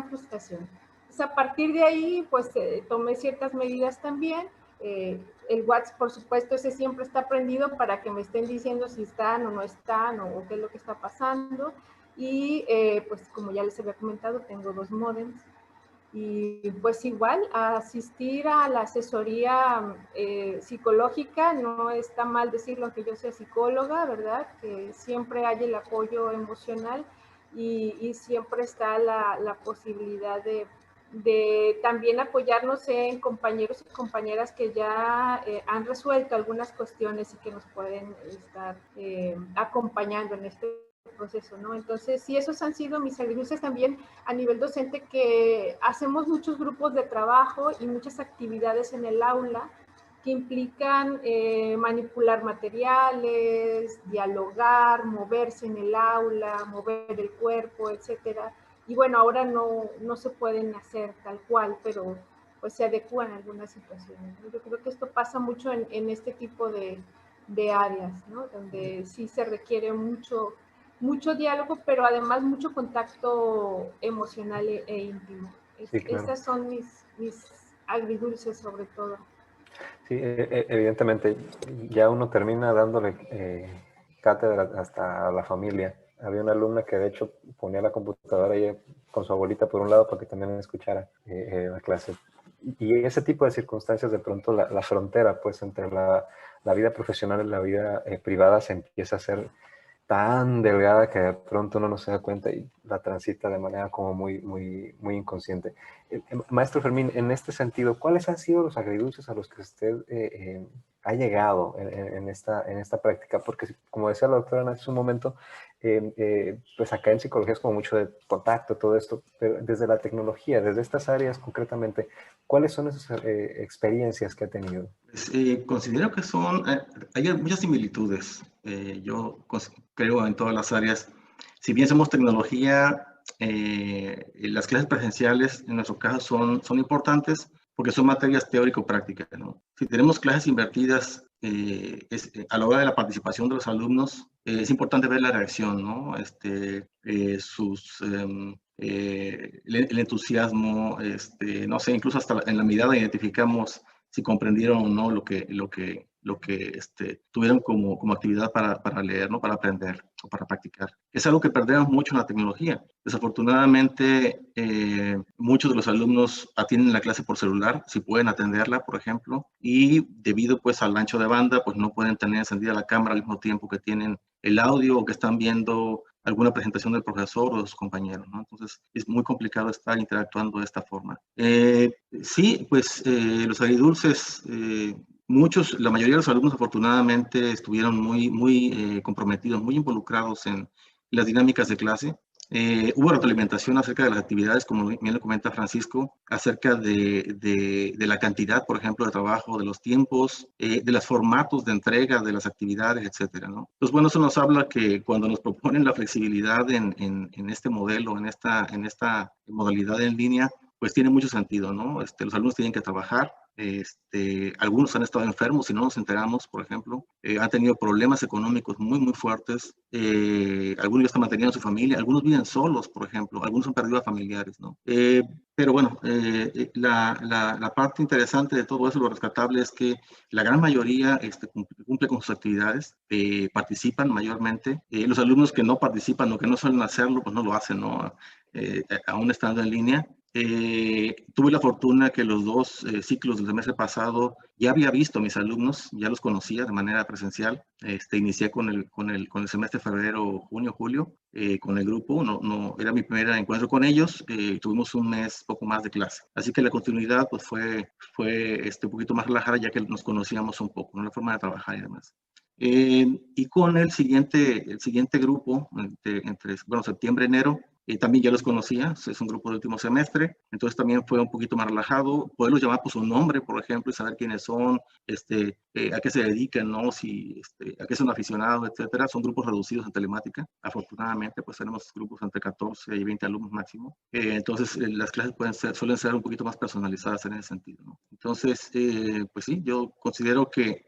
frustración. Pues a partir de ahí, pues tomé ciertas medidas también. El WhatsApp, por supuesto, ese siempre está prendido para que me estén diciendo si están o no están o qué es lo que está pasando. Y pues como ya les había comentado, tengo 2 módems. Y pues igual, a asistir a la asesoría psicológica, no está mal decirlo aunque yo sea psicóloga, ¿verdad? Que siempre hay el apoyo emocional y siempre está la posibilidad de también apoyarnos en compañeros y compañeras que ya han resuelto algunas cuestiones y que nos pueden estar acompañando en este proceso, ¿no? Entonces, sí, esos han sido mis agridulces también a nivel docente, que hacemos muchos grupos de trabajo y muchas actividades en el aula que implican manipular materiales, dialogar, moverse en el aula, mover el cuerpo, etcétera. Y bueno, ahora no se pueden hacer tal cual, pero pues se adecúan a algunas situaciones, ¿no? Yo creo que esto pasa mucho en este tipo de áreas, ¿no? Donde sí se requiere mucho diálogo, pero además mucho contacto emocional e íntimo. Sí, claro. Estas son mis agridulces sobre todo. Sí, evidentemente, ya uno termina dándole cátedra hasta a la familia. Había una alumna que de hecho ponía la computadora ahí con su abuelita por un lado para que también escuchara la clase. Y ese tipo de circunstancias, de pronto la frontera pues entre la vida profesional y la vida privada se empieza a hacer tan delgada que de pronto uno no se da cuenta y la transita de manera como muy inconsciente. Maestro Fermín, en este sentido, ¿cuáles han sido los agridulces a los que usted ha llegado en esta práctica? Porque, como decía la doctora hace un momento, pues acá en psicología es como mucho de contacto, todo esto, pero desde la tecnología, desde estas áreas concretamente, ¿cuáles son esas experiencias que ha tenido? Considero que hay muchas similitudes. Yo creo en todas las áreas. Si bien somos tecnología, las clases presenciales en nuestro caso son importantes porque son materias teórico-prácticas, ¿no? Si tenemos clases invertidas, a la hora de la participación de los alumnos, es importante ver la reacción, ¿no? El entusiasmo, no sé, incluso hasta en la mirada identificamos si comprendieron o no lo que tuvieron como actividad para leer, ¿no? Para aprender o para practicar. Es algo que perdemos mucho en la tecnología. Desafortunadamente, muchos de los alumnos atienden la clase por celular, si pueden atenderla, por ejemplo, y debido pues al ancho de banda, pues no pueden tener encendida la cámara al mismo tiempo que tienen el audio o que están viendo alguna presentación del profesor o de sus compañeros, ¿no? Entonces, es muy complicado estar interactuando de esta forma. Sí, pues los agridulces, la mayoría de los alumnos afortunadamente estuvieron muy comprometidos, muy involucrados en las dinámicas de clase. Hubo retroalimentación acerca de las actividades, como bien lo comenta Francisco, acerca de la cantidad, por ejemplo, de trabajo, de los tiempos, de los formatos de entrega de las actividades, etcétera, ¿no? Pues bueno, eso nos habla que cuando nos proponen la flexibilidad en este modelo, en esta modalidad en línea, pues tiene mucho sentido, ¿no? Los alumnos tienen que trabajar. Algunos han estado enfermos, si no nos enteramos, por ejemplo, han tenido problemas económicos muy fuertes, algunos ya están manteniendo a su familia, algunos viven solos, por ejemplo, algunos han perdido a familiares, ¿no? Pero bueno, la parte interesante de todo eso, lo rescatable, es que la gran mayoría cumple con sus actividades, participan mayormente. Los alumnos que no participan o que no suelen hacerlo, pues no lo hacen, ¿no? Aún estando en línea. tuve la fortuna que los dos ciclos del semestre pasado ya había visto a mis alumnos, ya los conocía de manera presencial. Inicié con el semestre febrero, junio, julio, con el grupo. Era mi primer encuentro con ellos. Tuvimos un mes, poco más de clase. Así que la continuidad pues, fue un poquito más relajada, ya que nos conocíamos un poco, ¿no? La forma de trabajar y demás. Y con el siguiente grupo, entre septiembre y enero, también ya los conocía, es un grupo de último semestre, entonces también fue un poquito más relajado, poderlos llamar por su nombre, por ejemplo, y saber quiénes son, a qué se dedican, ¿no? A qué son aficionados, etcétera. Son grupos reducidos en telemática, afortunadamente, pues tenemos grupos entre 14 y 20 alumnos máximo, entonces las clases suelen ser un poquito más personalizadas en ese sentido, ¿no? Entonces, pues sí, yo considero que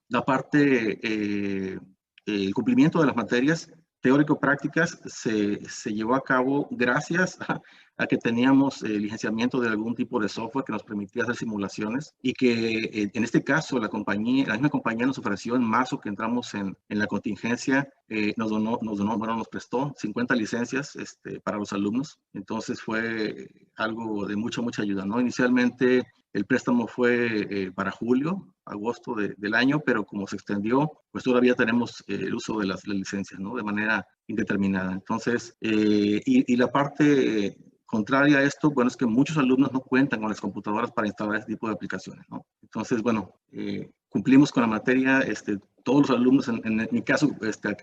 la parte, el cumplimiento de las materias teórico-prácticas se llevó a cabo gracias a que teníamos licenciamiento de algún tipo de software que nos permitía hacer simulaciones y que en este caso la misma compañía nos ofreció en marzo que entramos en la contingencia, nos prestó 50 licencias para los alumnos. Entonces fue algo de mucha ayuda, ¿no? Inicialmente el préstamo fue para julio, agosto del año, pero como se extendió, pues todavía tenemos el uso de las licencias, ¿no? De manera indeterminada. Entonces, y la parte contraria a esto, bueno, es que muchos alumnos no cuentan con las computadoras para instalar este tipo de aplicaciones, ¿no? Entonces, bueno, cumplimos con la materia, todos los alumnos, en mi caso,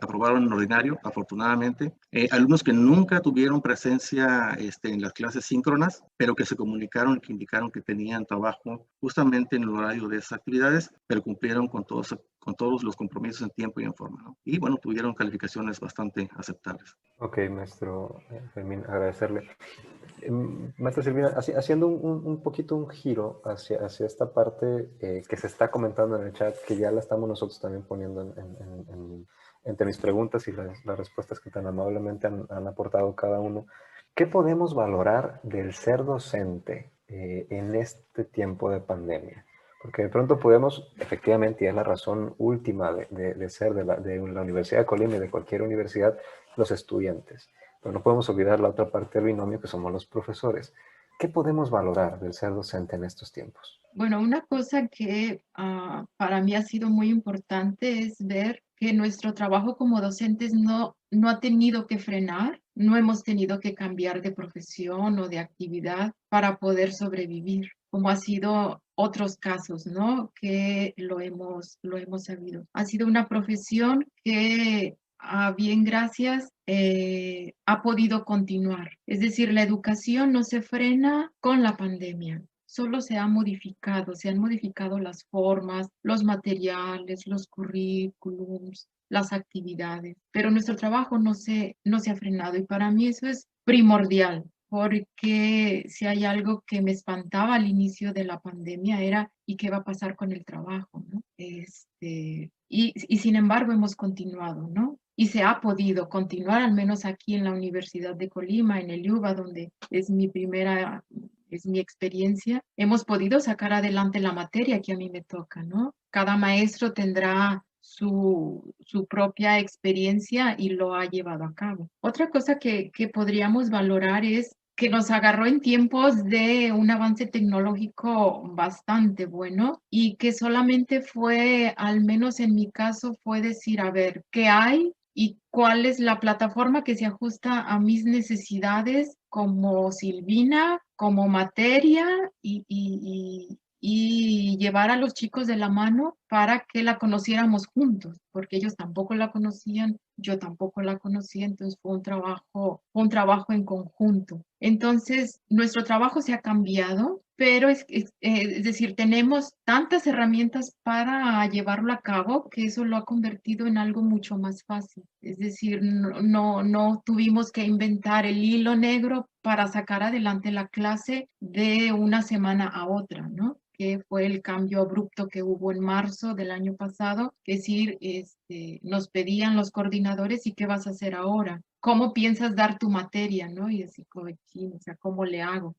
aprobaron en ordinario, afortunadamente. Alumnos que nunca tuvieron presencia en las clases síncronas, pero que se comunicaron y que indicaron que tenían trabajo justamente en el horario de esas actividades, pero cumplieron con todos los compromisos en tiempo y en forma, ¿no? Y bueno, tuvieron calificaciones bastante aceptables. Ok, maestro Fermín, agradecerle. Maestra Silvina, haciendo un poquito un giro hacia esta parte que se está comentando en el chat, que ya la estamos nosotros también poniendo entre mis preguntas y las respuestas que tan amablemente han aportado cada uno. ¿Qué podemos valorar del ser docente en este tiempo de pandemia? Porque de pronto podemos, efectivamente, y es la razón última de ser de la Universidad de Colima y de cualquier universidad, los estudiantes. Pero no podemos olvidar la otra parte del binomio que somos los profesores. ¿Qué podemos valorar del ser docente en estos tiempos? Bueno, una cosa que para mí ha sido muy importante es ver que nuestro trabajo como docentes no ha tenido que frenar, no hemos tenido que cambiar de profesión o de actividad para poder sobrevivir, como ha sido otros casos, ¿no? Que lo hemos sabido. Ha sido una profesión que bien, gracias, ha podido continuar. Es decir, la educación no se frena con la pandemia. Solo se han modificado las formas, los materiales, los currículums, las actividades, pero nuestro trabajo no se ha frenado y para mí eso es primordial, porque si hay algo que me espantaba al inicio de la pandemia era ¿y qué va a pasar con el trabajo, ¿no? Y sin embargo hemos continuado, ¿no? Y se ha podido continuar, al menos aquí en la Universidad de Colima, en el UBA, donde es mi experiencia, hemos podido sacar adelante la materia que a mí me toca, ¿no? Cada maestro tendrá su propia experiencia y lo ha llevado a cabo. Otra cosa que podríamos valorar es que nos agarró en tiempos de un avance tecnológico bastante bueno y que solamente fue, al menos en mi caso, fue decir, a ver, ¿qué hay? ¿Y cuál es la plataforma que se ajusta a mis necesidades como Silvina, como materia y llevar a los chicos de la mano para que la conociéramos juntos, porque ellos tampoco la conocían, yo tampoco la conocía, entonces fue un trabajo en conjunto. Entonces, nuestro trabajo se ha cambiado, pero es decir, tenemos tantas herramientas para llevarlo a cabo que eso lo ha convertido en algo mucho más fácil. Es decir, no tuvimos que inventar el hilo negro para sacar adelante la clase de una semana a otra, ¿no? Que fue el cambio abrupto que hubo en marzo del año pasado, es decir, nos pedían los coordinadores, ¿y qué vas a hacer ahora? ¿Cómo piensas dar tu materia, no? Y así, o sea, ¿cómo le hago?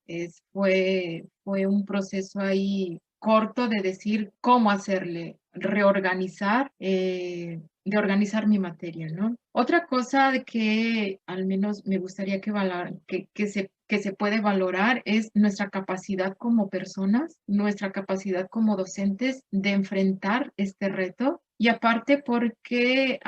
Fue un proceso ahí corto de decir cómo hacerle, reorganizar, de organizar mi materia, ¿no? Otra cosa de que al menos me gustaría que se puede valorar es nuestra capacidad como personas, nuestra capacidad como docentes de enfrentar este reto. Y aparte porque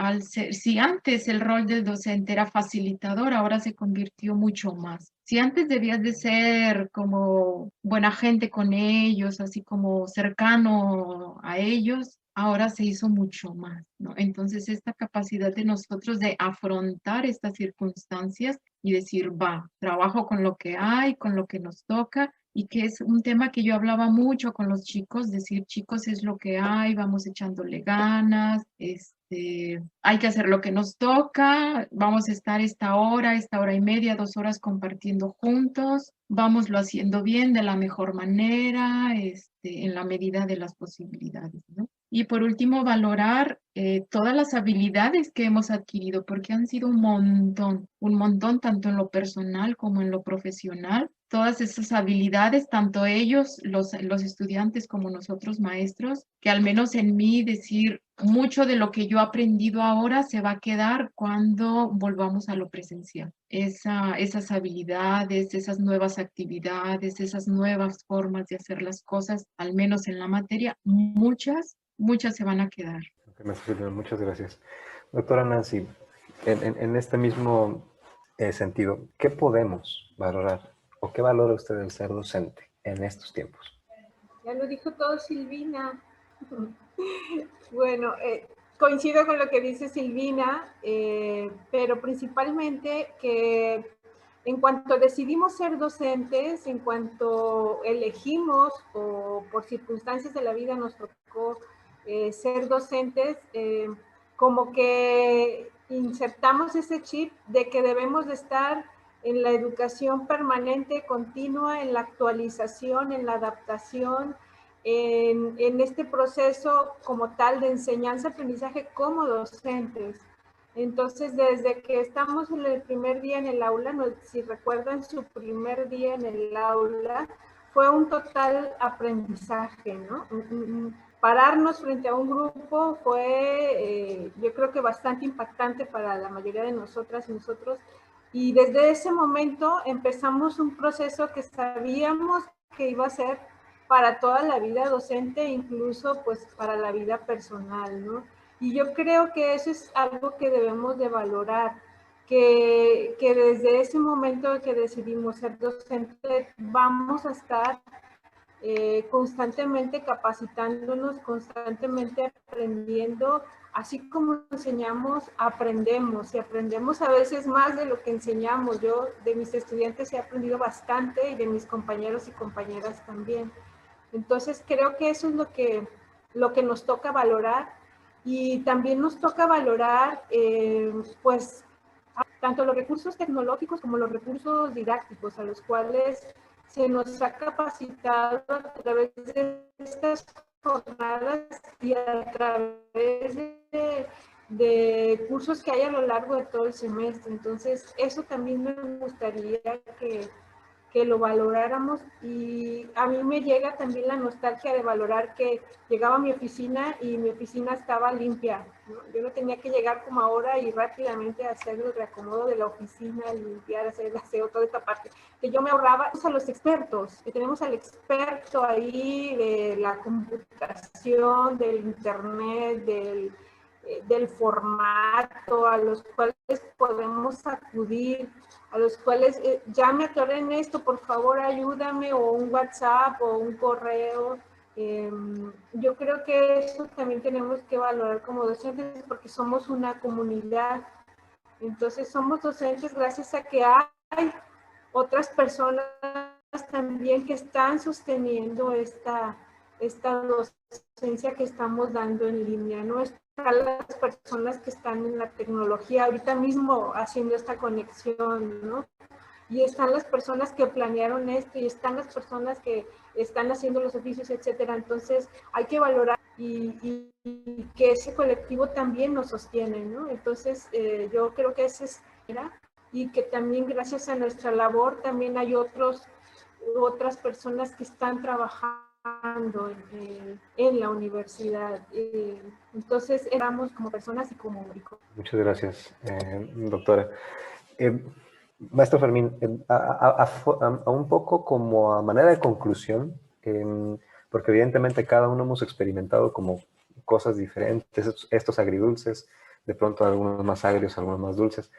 si antes el rol del docente era facilitador, ahora se convirtió mucho más. Si antes debías de ser como buena gente con ellos, así como cercano a ellos, ahora se hizo mucho más, ¿no? Entonces, esta capacidad de nosotros de afrontar estas circunstancias y decir, va, trabajo con lo que hay, con lo que nos toca, y que es un tema que yo hablaba mucho con los chicos, decir, chicos, es lo que hay, vamos echándole ganas, hay que hacer lo que nos toca, vamos a estar esta hora y media, 2 horas compartiendo juntos, vámoslo haciendo bien de la mejor manera, en la medida de las posibilidades, ¿no? Y por último, valorar todas las habilidades que hemos adquirido, porque han sido un montón tanto en lo personal como en lo profesional. Todas esas habilidades, tanto ellos, los estudiantes, como nosotros maestros, que al menos en mí decir mucho de lo que yo he aprendido ahora se va a quedar cuando volvamos a lo presencial. Esas habilidades, esas nuevas actividades, esas nuevas formas de hacer las cosas, al menos en la materia, muchas se van a quedar. Muchas gracias. Doctora Nancy, en este mismo sentido, ¿qué podemos valorar o qué valora usted el ser docente en estos tiempos? Ya lo dijo todo Silvina. Bueno, coincido con lo que dice Silvina, pero principalmente que en cuanto decidimos ser docentes, en cuanto elegimos o por circunstancias de la vida nos tocó ser docentes, como que insertamos ese chip de que debemos de estar en la educación permanente, continua, en la actualización, en la adaptación, en este proceso como tal de enseñanza-aprendizaje como docentes. Entonces, desde que estamos en el primer día en el aula, no, si recuerdan su primer día en el aula, fue un total aprendizaje, ¿no? Pararnos frente a un grupo fue, yo creo que bastante impactante para la mayoría de nosotras y nosotros. Y desde ese momento empezamos un proceso que sabíamos que iba a ser para toda la vida docente, incluso pues para la vida personal, ¿no? Y yo creo que eso es algo que debemos de valorar, que desde ese momento que decidimos ser docente, vamos a estar constantemente capacitándonos, constantemente aprendiendo, así como enseñamos, aprendemos, y aprendemos a veces más de lo que enseñamos. Yo de mis estudiantes he aprendido bastante y de mis compañeros y compañeras también. Entonces creo que eso es lo que nos toca valorar, y también nos toca valorar pues tanto los recursos tecnológicos como los recursos didácticos a los cuales se nos ha capacitado a través de estas jornadas y a través de cursos que hay a lo largo de todo el semestre. Entonces eso también me gustaría que lo valoráramos, y a mí me llega también la nostalgia de valorar que llegaba a mi oficina y mi oficina estaba limpia, ¿no? Yo no tenía que llegar como ahora y rápidamente hacer el reacomodo de la oficina, limpiar, hacer el aseo, toda esta parte, que yo me ahorraba a los expertos, que tenemos al experto ahí de la computación, del internet, del formato, a los cuales podemos acudir, a los cuales ya me atoré en esto, por favor ayúdame, o un WhatsApp o un correo. Yo creo que eso también tenemos que valorar como docentes, porque somos una comunidad. Entonces somos docentes gracias a que hay otras personas también que están sosteniendo esta docencia que estamos dando en línea, ¿no? Están las personas que están en la tecnología ahorita mismo haciendo esta conexión, ¿no? Y están las personas que planearon esto, y están las personas que están haciendo los oficios, etcétera. Entonces hay que valorar y que ese colectivo también nos sostiene, ¿no? Entonces yo creo que esa es y que también gracias a nuestra labor también hay otras personas que están trabajando en la universidad. Entonces, éramos como personas y como... Muchas gracias, doctora. Maestro Fermín, a un poco como a manera de conclusión, porque evidentemente cada uno hemos experimentado como cosas diferentes, estos agridulces, de pronto algunos más agrios, algunos más dulces.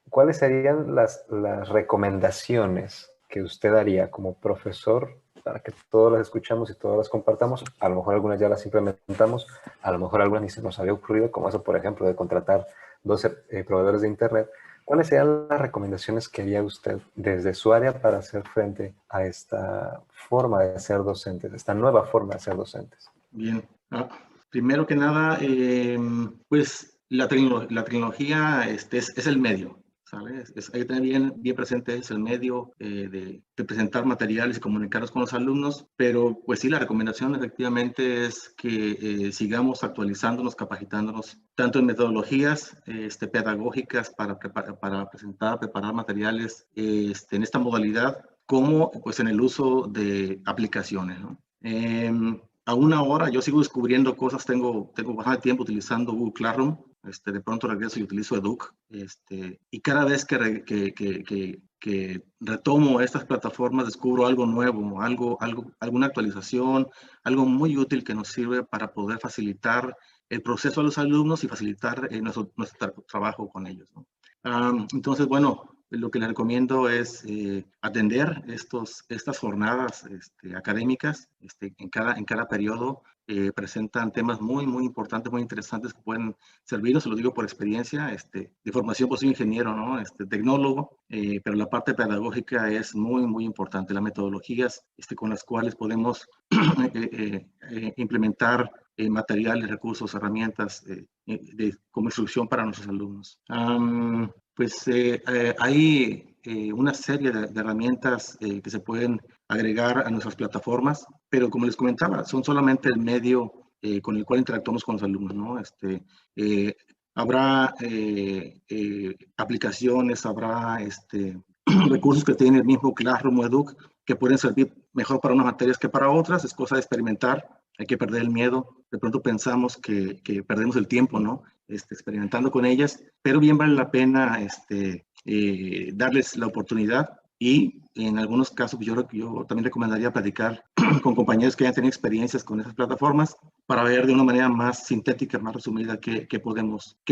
¿Cuáles serían las recomendaciones que usted daría como profesor para que todas las escuchamos y todas las compartamos? A lo mejor algunas ya las implementamos, a lo mejor algunas ni se nos había ocurrido, como eso, por ejemplo, de contratar 12 proveedores de Internet. ¿Cuáles serían las recomendaciones que haría usted desde su área para hacer frente a esta forma de ser docentes, esta nueva forma de ser docentes? Bien. Primero que nada, pues la tecnología es el medio, ¿sabes? Hay que tener bien presente, es el medio de presentar materiales y comunicarnos con los alumnos, pero pues sí, la recomendación efectivamente es que sigamos actualizándonos, capacitándonos, tanto en metodologías pedagógicas para preparar materiales en esta modalidad, como pues en el uso de aplicaciones, ¿no? Aún ahora yo sigo descubriendo cosas, tengo bastante tiempo utilizando Google Classroom, de pronto regreso y utilizo Educ, y cada vez que retomo estas plataformas descubro algo nuevo, alguna actualización, algo muy útil que nos sirve para poder facilitar el proceso a los alumnos y facilitar nuestro trabajo con ellos, ¿no? Entonces, bueno, lo que les recomiendo es atender estas jornadas académicas. En cada periodo presentan temas muy importantes, muy interesantes que pueden servirnos, se lo digo por experiencia. De formación, pues soy ingeniero, ¿no? Tecnólogo, pero la parte pedagógica es muy importante. Las metodologías con las cuales podemos implementar materiales, recursos, herramientas como instrucción para nuestros alumnos. Pues hay una serie de herramientas que se pueden agregar a nuestras plataformas, pero como les comentaba, son solamente el medio con el cual interactuamos con los alumnos, ¿no? Habrá aplicaciones, habrá recursos que tiene el mismo Classroom o Educ que pueden servir mejor para unas materias que para otras. Es cosa de experimentar, hay que perder el miedo. De pronto pensamos que perdemos el tiempo, ¿no? Experimentando con ellas, pero bien vale la pena darles la oportunidad, y en algunos casos yo también recomendaría platicar con compañeros que hayan tenido experiencias con esas plataformas para ver de una manera más sintética, más resumida qué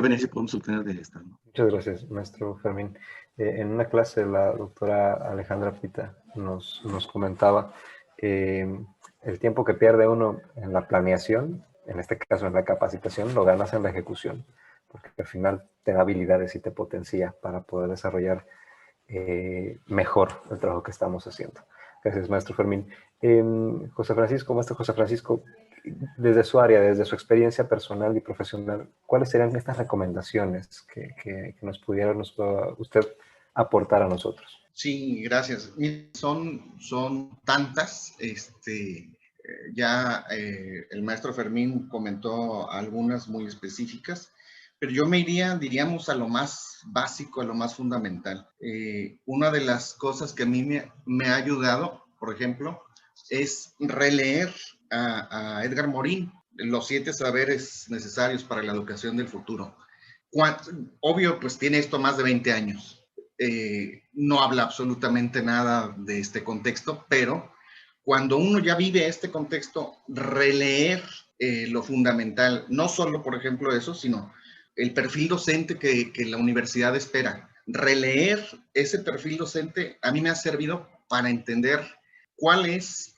beneficios podemos obtener de estas, ¿no? Muchas gracias, maestro Fermín. En una clase la doctora Alejandra Pita nos comentaba el tiempo que pierde uno en la planeación, en este caso en la capacitación, lo ganas en la ejecución, porque al final te da habilidades y te potencia para poder desarrollar mejor el trabajo que estamos haciendo. Gracias, maestro Fermín. Maestro José Francisco, desde su área, desde su experiencia personal y profesional, ¿cuáles serían estas recomendaciones que nos pudiera usted aportar a nosotros? Sí, gracias. Son tantas. Ya el maestro Fermín comentó algunas muy específicas, pero yo me iría, diríamos, a lo más básico, a lo más fundamental. Una de las cosas que a mí me ha ayudado, por ejemplo, es releer a Edgar Morin, Los 7 saberes necesarios para la educación del futuro. Obvio, pues tiene esto más de 20 años. No habla absolutamente nada de este contexto, pero cuando uno ya vive este contexto, releer lo fundamental, no solo, por ejemplo, eso, sino el perfil docente que la universidad espera. Releer ese perfil docente a mí me ha servido para entender cuál es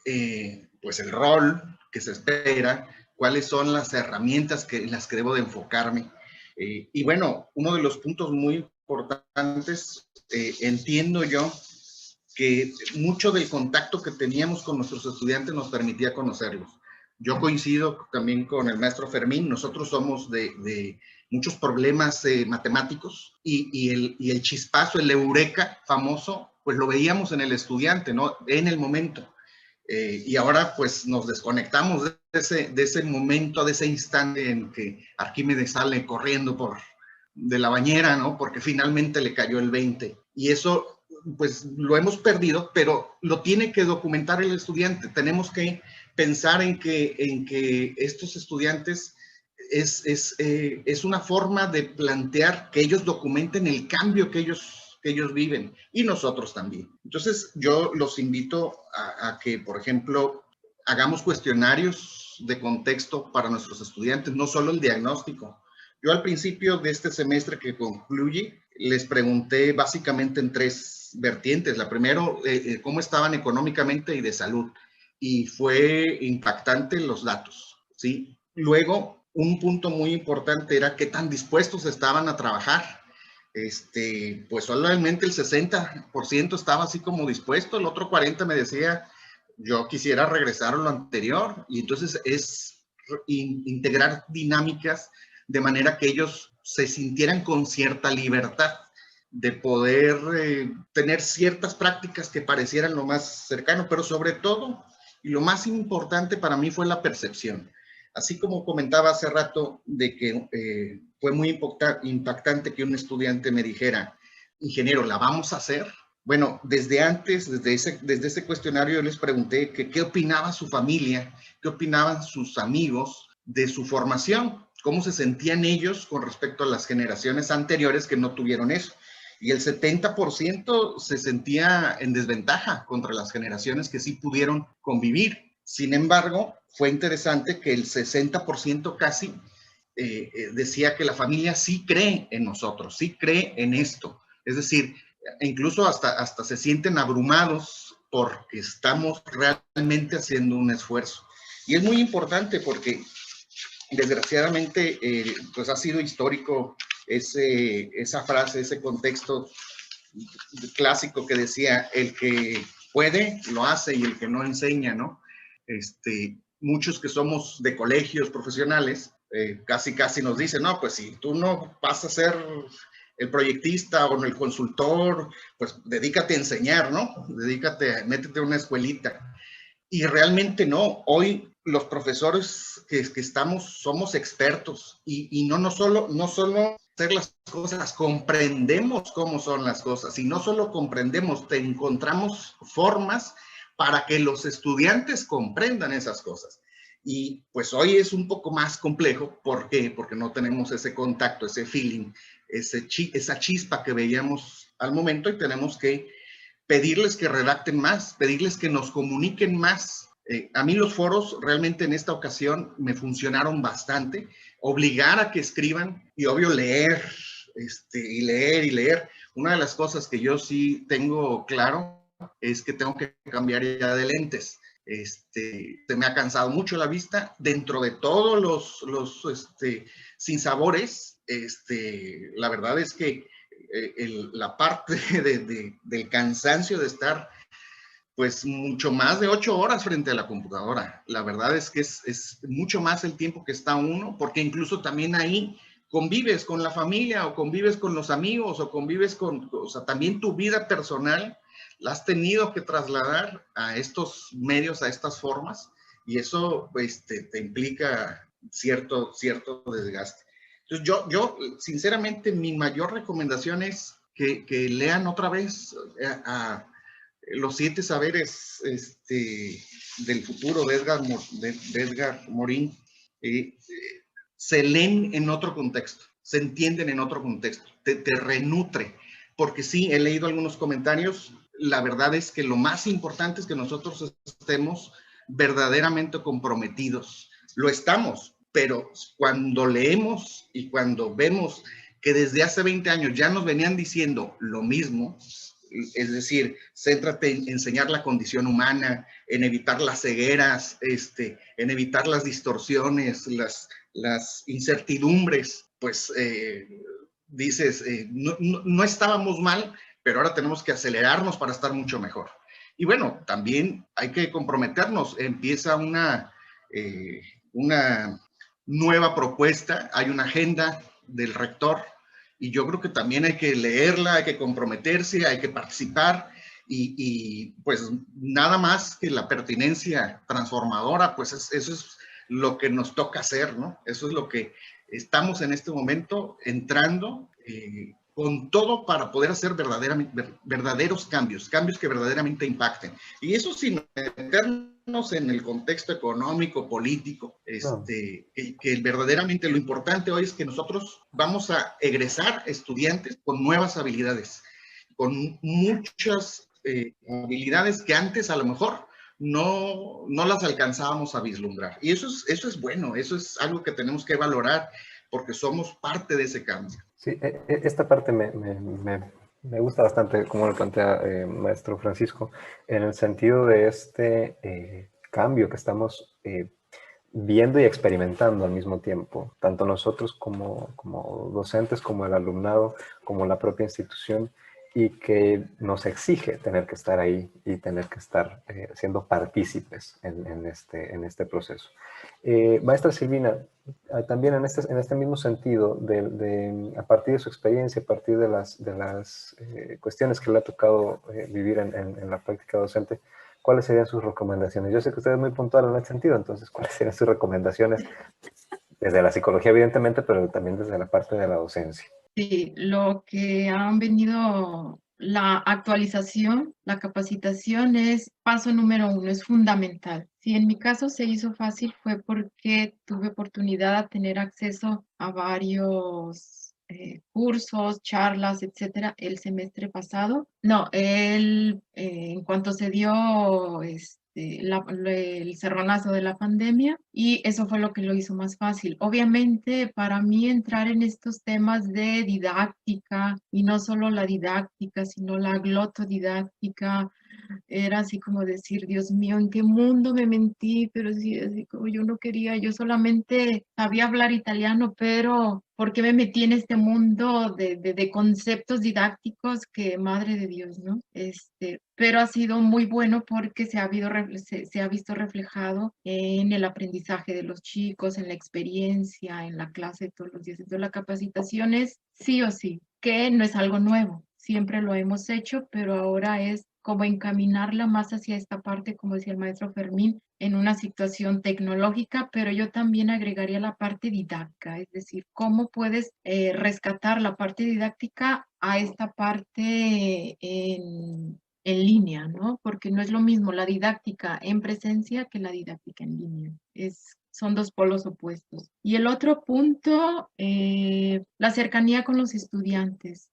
pues el rol que se espera, cuáles son las herramientas en las que debo de enfocarme. Y bueno, uno de los puntos muy importantes, entiendo yo, que mucho del contacto que teníamos con nuestros estudiantes nos permitía conocerlos. Yo coincido también con el maestro Fermín, nosotros somos de muchos problemas matemáticos y el chispazo, el eureka famoso, pues lo veíamos en el estudiante, ¿no? En el momento. Y ahora pues nos desconectamos de ese momento, de ese instante en que Arquímedes sale corriendo de la bañera, ¿no? Porque finalmente le cayó el 20. Y eso pues lo hemos perdido, pero lo tiene que documentar el estudiante. Tenemos que pensar en que estos estudiantes es una forma de plantear que ellos documenten el cambio que ellos viven, y nosotros también. Entonces, yo los invito a que, por ejemplo, hagamos cuestionarios de contexto para nuestros estudiantes, no solo el diagnóstico. Yo al principio de este semestre que concluye, les pregunté básicamente en 3 vertientes. La primero, cómo estaban económicamente y de salud. Y fue impactante los datos, ¿sí? Luego, un punto muy importante era qué tan dispuestos estaban a trabajar. Pues solamente el 60% estaba así como dispuesto, el otro 40% me decía, yo quisiera regresar a lo anterior. Y entonces es integrar dinámicas de manera que ellos se sintieran con cierta libertad de poder tener ciertas prácticas que parecieran lo más cercano, pero sobre todo, y lo más importante para mí fue la percepción. Así como comentaba hace rato de que fue muy impactante que un estudiante me dijera, ingeniero, ¿la vamos a hacer? Bueno, desde antes, desde ese cuestionario yo les pregunté que qué opinaba su familia, qué opinaban sus amigos de su formación, cómo se sentían ellos con respecto a las generaciones anteriores que no tuvieron eso. Y el 70% se sentía en desventaja contra las generaciones que sí pudieron convivir. Sin embargo, fue interesante que el 60% casi decía que la familia sí cree en nosotros, sí cree en esto. Es decir, incluso hasta se sienten abrumados porque estamos realmente haciendo un esfuerzo. Y es muy importante porque desgraciadamente pues ha sido histórico esa frase, ese contexto clásico que decía, el que puede lo hace y el que no enseña, ¿no? Muchos que somos de colegios profesionales casi nos dicen, no, pues si tú no vas a ser el proyectista o el consultor, pues dedícate a enseñar, ¿no? Métete a una escuelita. Y realmente no. Hoy los profesores que somos expertos y no solo hacer las cosas, comprendemos cómo son las cosas, y no solo comprendemos, te encontramos formas para que los estudiantes comprendan esas cosas. Y pues hoy es un poco más complejo. ¿Por qué? Porque no tenemos ese contacto, ese feeling, esa chispa que veíamos al momento, y tenemos que pedirles que redacten más, pedirles que nos comuniquen más. A mí los foros realmente en esta ocasión me funcionaron bastante. Obligar a que escriban y obvio leer, y leer y leer. Una de las cosas que yo sí tengo claro es que tengo que cambiar ya de lentes. Se me ha cansado mucho la vista. Dentro de todos los sinsabores, la verdad es que la parte del cansancio de estar pues mucho más de 8 horas frente a la computadora. La verdad es que es mucho más el tiempo que está uno, porque incluso también ahí convives con la familia o convives con los amigos o convives o sea, también tu vida personal la has tenido que trasladar a estos medios, a estas formas, y eso pues, te implica cierto desgaste. Entonces yo sinceramente mi mayor recomendación es que lean otra vez a Los 7 saberes del futuro de Edgar Morin. Se leen en otro contexto, se entienden en otro contexto, te renutre, porque sí, he leído algunos comentarios. La verdad es que lo más importante es que nosotros estemos verdaderamente comprometidos. Lo estamos, pero cuando leemos y cuando vemos que desde hace 20 años ya nos venían diciendo lo mismo, es decir, céntrate en enseñar la condición humana, en evitar las cegueras, en evitar las distorsiones, las incertidumbres, pues dices, no estábamos mal, pero ahora tenemos que acelerarnos para estar mucho mejor. Y bueno, también hay que comprometernos. Empieza una nueva propuesta, hay una agenda del rector, y yo creo que también hay que leerla, hay que comprometerse, hay que participar, y pues nada más que la pertinencia transformadora, pues eso es lo que nos toca hacer, ¿no? Eso es lo que estamos en este momento entrando con todo para poder hacer verdaderos cambios que verdaderamente impacten. Y eso sin meternos en el contexto económico, político, que verdaderamente lo importante hoy es que nosotros vamos a egresar estudiantes con nuevas habilidades, con muchas habilidades que antes a lo mejor no las alcanzábamos a vislumbrar. Y eso es bueno, eso es algo que tenemos que valorar porque somos parte de ese cambio. Sí, esta parte me gusta bastante, como lo plantea maestro Francisco, en el sentido de este cambio que estamos viendo y experimentando al mismo tiempo, tanto nosotros como docentes, como el alumnado, como la propia institución, y que nos exige tener que estar ahí y tener que estar siendo partícipes en este proceso. Maestra Silvina, también en este mismo sentido, a partir de su experiencia, a partir de las cuestiones que le ha tocado vivir en la práctica docente, ¿cuáles serían sus recomendaciones? Yo sé que usted es muy puntual en ese sentido, entonces, ¿cuáles serían sus recomendaciones? Desde la psicología, evidentemente, pero también desde la parte de la docencia. Sí, lo que han venido, la actualización, la capacitación es paso número 1, es fundamental. Si en mi caso se hizo fácil fue porque tuve oportunidad de tener acceso a varios cursos, charlas, etcétera, el semestre pasado. No, en cuanto se dio el cerronazo de la pandemia, y eso fue lo que lo hizo más fácil. Obviamente, para mí entrar en estos temas de didáctica, y no solo la didáctica, sino la glotodidáctica, era así como decir, Dios mío, ¿en qué mundo me mentí? Pero sí, así como yo no quería, yo solamente sabía hablar italiano, pero ¿por qué me metí en este mundo de conceptos didácticos que, madre de Dios, ¿no? Pero ha sido muy bueno porque se ha visto reflejado en el aprendizaje de los chicos, en la experiencia, en la clase de todos los días. Entonces, la capacitación es sí o sí, que no es algo nuevo, siempre lo hemos hecho, pero ahora es como encaminarla más hacia esta parte, como decía el maestro Fermín, en una situación tecnológica, pero yo también agregaría la parte didáctica, es decir, cómo puedes rescatar la parte didáctica a esta parte en línea, ¿no? Porque no es lo mismo la didáctica en presencia que la didáctica en línea. Son dos polos opuestos. Y el otro punto, la cercanía con los estudiantes.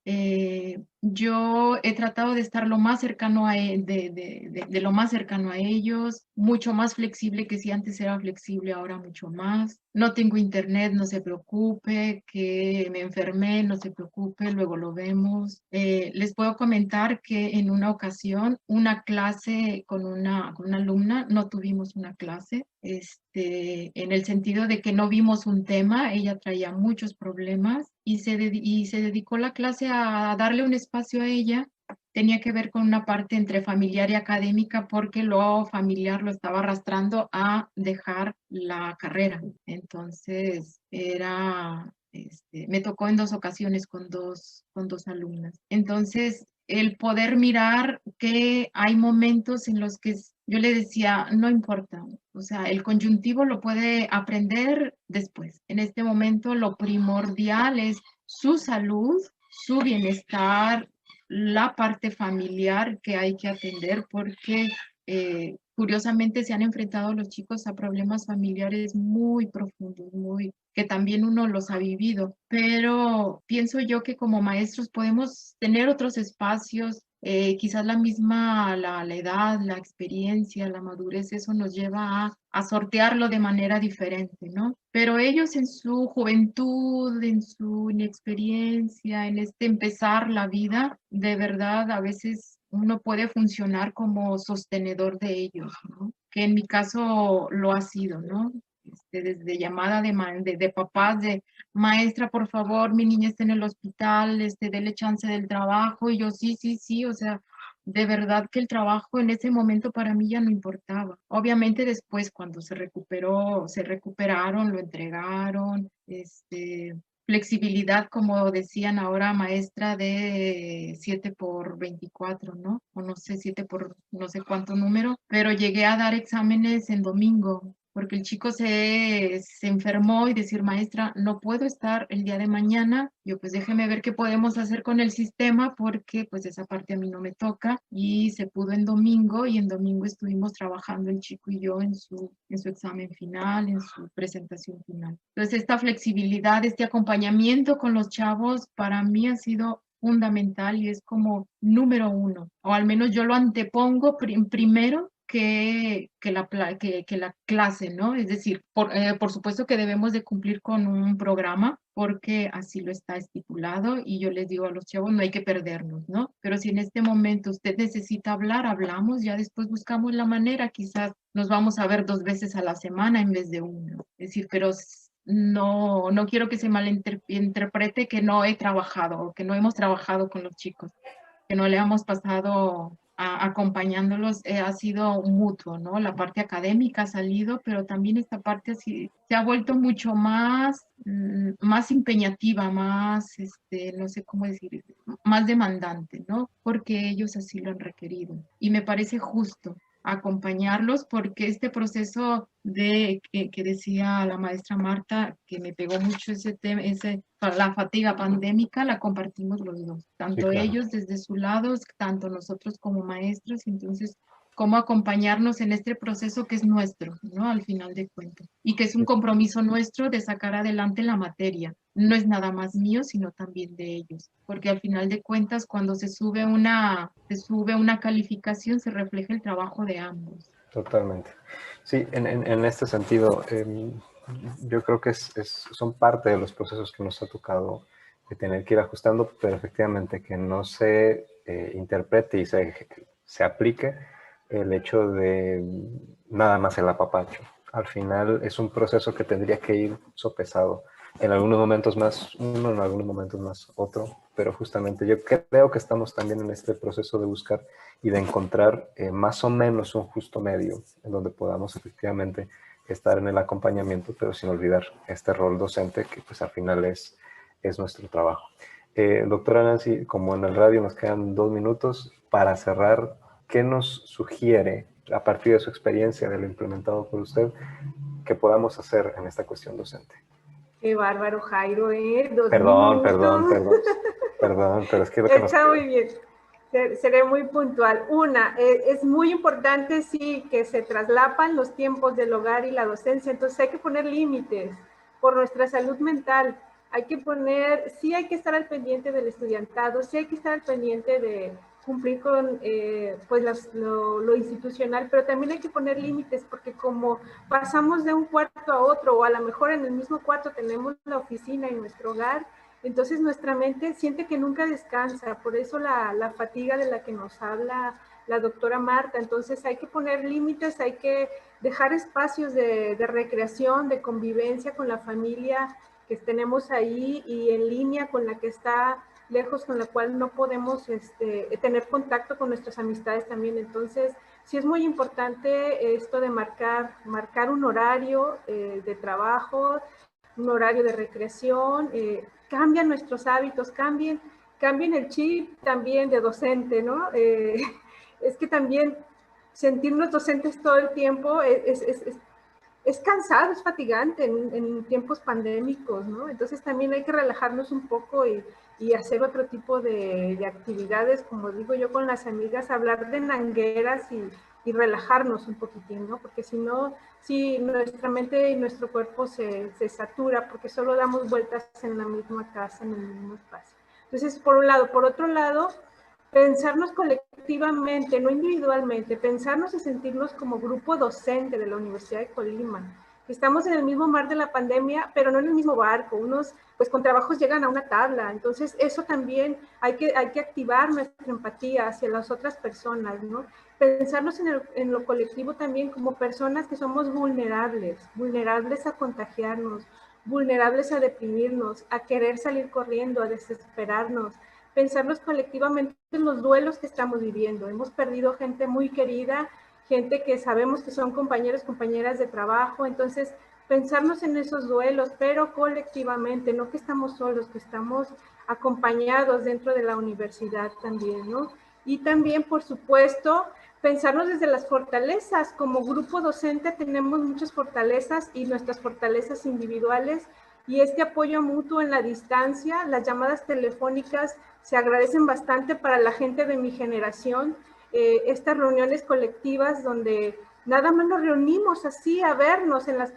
Yo he tratado de estar lo más cercano de lo más cercano a ellos, mucho más flexible que si antes era flexible, ahora mucho más. No tengo internet, no se preocupe, que me enfermé, no se preocupe, luego lo vemos. Les puedo comentar que en una ocasión, una clase con una alumna, no tuvimos una clase, en el sentido de que no vimos un tema, ella traía muchos problemas y se dedicó la clase a darle un espacio a ella. Tenía que ver con una parte entre familiar y académica porque lo familiar lo estaba arrastrando a dejar la carrera. Entonces, me tocó en 2 ocasiones con dos alumnas. Entonces, el poder mirar que hay momentos en los que yo le decía, no importa, o sea, el conjuntivo lo puede aprender después. En este momento lo primordial es su salud, su bienestar, la parte familiar que hay que atender porque curiosamente se han enfrentado los chicos a problemas familiares muy profundos, que también uno los ha vivido, pero pienso yo que como maestros podemos tener otros espacios, quizás la edad, la experiencia, la madurez, eso nos lleva a sortearlo de manera diferente, ¿no? Pero ellos en su juventud, en su inexperiencia, en empezar la vida, de verdad a veces uno puede funcionar como sostenedor de ellos, ¿no? Que en mi caso lo ha sido, ¿no? Desde llamada de papás, de maestra, por favor, mi niña está en el hospital, dele chance del trabajo, y yo sí, o sea, de verdad que el trabajo en ese momento para mí ya no importaba. Obviamente después cuando se recuperaron, lo entregaron, flexibilidad, como decían ahora, maestra, de 7x24, ¿no? O no sé, 7 por no sé cuánto número, pero llegué a dar exámenes en domingo. porque el chico se enfermó y decir, maestra, no puedo estar el día de mañana. Yo, pues déjeme ver qué podemos hacer con el sistema, porque pues esa parte a mí no me toca, y se pudo en domingo, y en domingo estuvimos trabajando el chico y yo en su examen final, en su presentación final. Entonces, esta flexibilidad, este acompañamiento con los chavos, para mí ha sido fundamental y es como número uno, o al menos yo lo antepongo primero que la clase, ¿no? Es decir, por supuesto que debemos de cumplir con un programa porque así lo está estipulado, y yo les digo a los chavos, no hay que perdernos, ¿no? Pero si en este momento usted necesita hablar, hablamos, ya después buscamos la manera, quizás nos vamos a ver 2 veces a la semana en vez de una. Es decir, pero no quiero que se malinterprete que no he trabajado o que no hemos trabajado con los chicos, que no le hemos pasado acompañándolos, ha sido mutuo, ¿no? La parte académica ha salido, pero también esta parte así, se ha vuelto mucho más, más empeñativa, más, no sé cómo decir, más demandante, ¿no? Porque ellos así lo han requerido. Y me parece justo acompañarlos, porque este proceso que decía la maestra Marta, que me pegó mucho ese tema, la fatiga pandémica, la compartimos los dos, tanto Sí, claro. ellos desde su lado, tanto nosotros como maestros. Entonces, cómo acompañarnos en este proceso que es nuestro, ¿no? Al final de cuentas, y que es un compromiso nuestro de sacar adelante la materia. No es nada más mío, sino también de ellos, porque al final de cuentas, cuando se sube una calificación, se refleja el trabajo de ambos. Totalmente. Sí, en este sentido, yo creo que son parte de los procesos que nos ha tocado de tener que ir ajustando, pero efectivamente que no se interprete y se aplique el hecho de nada más el apapacho. Al final es un proceso que tendría que ir sopesado. En algunos momentos más uno, en algunos momentos más otro, pero justamente yo creo que estamos también en este proceso de buscar y de encontrar más o menos un justo medio en donde podamos efectivamente estar en el acompañamiento, pero sin olvidar este rol docente que pues al final es nuestro trabajo. Doctora Nancy, como en el radio nos quedan 2 minutos, para cerrar, ¿qué nos sugiere a partir de su experiencia de lo implementado por usted que podamos hacer en esta cuestión docente? Qué bárbaro, Jairo, ¿eh? 2 Perdón, minutos. perdón, pero es que lo que Está muy bien. Seré muy puntual. Es muy importante, sí, que se traslapan los tiempos del hogar y la docencia, entonces hay que poner límites por nuestra salud mental. Hay que hay que estar al pendiente del estudiantado, sí hay que estar al pendiente de cumplir con pues lo institucional, pero también hay que poner límites, porque como pasamos de un cuarto a otro, o a lo mejor en el mismo cuarto tenemos la oficina y nuestro hogar, entonces nuestra mente siente que nunca descansa, por eso la fatiga de la que nos habla la doctora Marta. Entonces hay que poner límites, hay que dejar espacios de recreación, de convivencia con la familia que tenemos ahí y en línea con la que está lejos, con la cual no podemos tener contacto con nuestras amistades también. Entonces sí es muy importante esto de marcar un horario de trabajo, un horario de recreación, cambian nuestros hábitos, cambien el chip también de docente, ¿no? Es que también sentirnos docentes todo el tiempo es cansado, es fatigante en tiempos pandémicos, ¿no? Entonces también hay que relajarnos un poco y hacer otro tipo de actividades, como digo yo con las amigas, hablar de nangueras y relajarnos un poquitín, ¿no? Porque si no, si nuestra mente y nuestro cuerpo se satura porque solo damos vueltas en la misma casa, en el mismo espacio. Entonces, por un lado. Por otro lado, pensarnos colectivamente, no individualmente, pensarnos y sentirnos como grupo docente de la Universidad de Colima. Estamos en el mismo mar de la pandemia, pero no en el mismo barco. Unos, pues con trabajos llegan a una tabla. Entonces, eso también hay que activar nuestra empatía hacia las otras personas, ¿no? Pensarnos en lo colectivo también como personas que somos vulnerables a contagiarnos, vulnerables a deprimirnos, a querer salir corriendo, a desesperarnos. Pensarnos colectivamente en los duelos que estamos viviendo. Hemos perdido gente muy querida, gente que sabemos que son compañeros, compañeras de trabajo. Entonces, pensarnos en esos duelos, pero colectivamente, no que estamos solos, que estamos acompañados dentro de la universidad también, ¿no? Y también, por supuesto, pensarnos desde las fortalezas. Como grupo docente tenemos muchas fortalezas y nuestras fortalezas individuales, y este apoyo mutuo en la distancia, las llamadas telefónicas se agradecen bastante para la gente de mi generación. Estas reuniones colectivas donde nada más nos reunimos así a vernos en las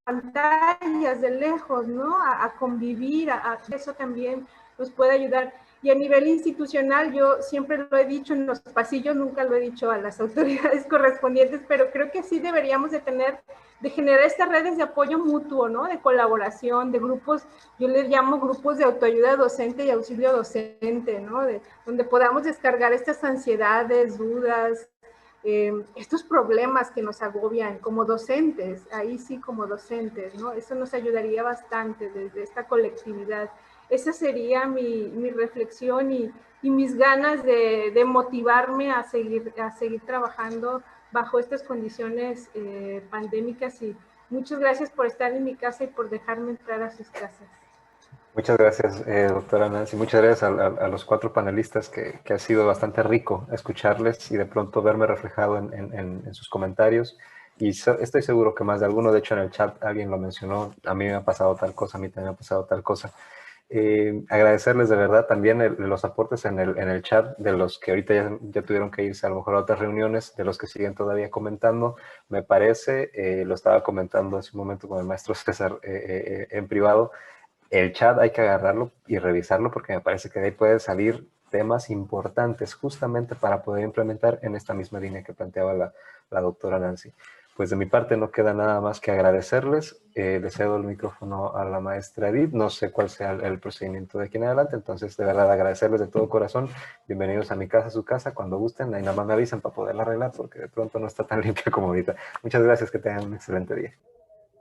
pantallas de lejos, ¿no? A convivir, eso también nos puede ayudar. Y a nivel institucional, yo siempre lo he dicho en los pasillos, nunca lo he dicho a las autoridades correspondientes, pero creo que sí deberíamos de generar estas redes de apoyo mutuo, ¿no? De colaboración, de grupos, yo les llamo grupos de autoayuda docente y auxilio docente, ¿no? Donde podamos descargar estas ansiedades, dudas, estos problemas que nos agobian como docentes, ahí sí como docentes, ¿no? Eso nos ayudaría bastante desde esta colectividad. Esa sería mi reflexión y mis ganas de motivarme a seguir trabajando bajo estas condiciones pandémicas, y muchas gracias por estar en mi casa y por dejarme entrar a sus casas. Muchas gracias, doctora Nancy. Muchas gracias a los 4 panelistas, que ha sido bastante rico escucharles y de pronto verme reflejado en sus comentarios. Y estoy seguro que más de alguno, de hecho en el chat alguien lo mencionó, a mí me ha pasado tal cosa, a mí también me ha pasado tal cosa. Agradecerles de verdad también los aportes en el chat de los que ahorita ya tuvieron que irse a lo mejor a otras reuniones, de los que siguen todavía comentando. Me parece, lo estaba comentando hace un momento con el maestro César en privado, el chat hay que agarrarlo y revisarlo, porque me parece que de ahí pueden salir temas importantes justamente para poder implementar en esta misma línea que planteaba la doctora Nancy. Pues de mi parte no queda nada más que agradecerles. Le cedo el micrófono a la maestra Edith. No sé cuál sea el procedimiento de aquí en adelante, entonces de verdad agradecerles de todo corazón. Bienvenidos a mi casa, a su casa, cuando gusten. Ahí nada más me avisan para poderla arreglar, porque de pronto no está tan limpia como ahorita. Muchas gracias, que tengan un excelente día.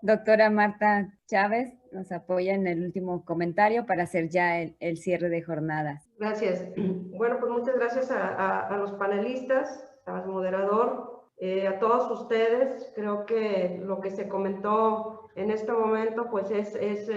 Doctora Marta Chávez nos apoya en el último comentario para hacer ya el cierre de jornadas. Gracias. Bueno, pues muchas gracias a los panelistas, al moderador, a todos ustedes. Creo que lo que se comentó en este momento pues es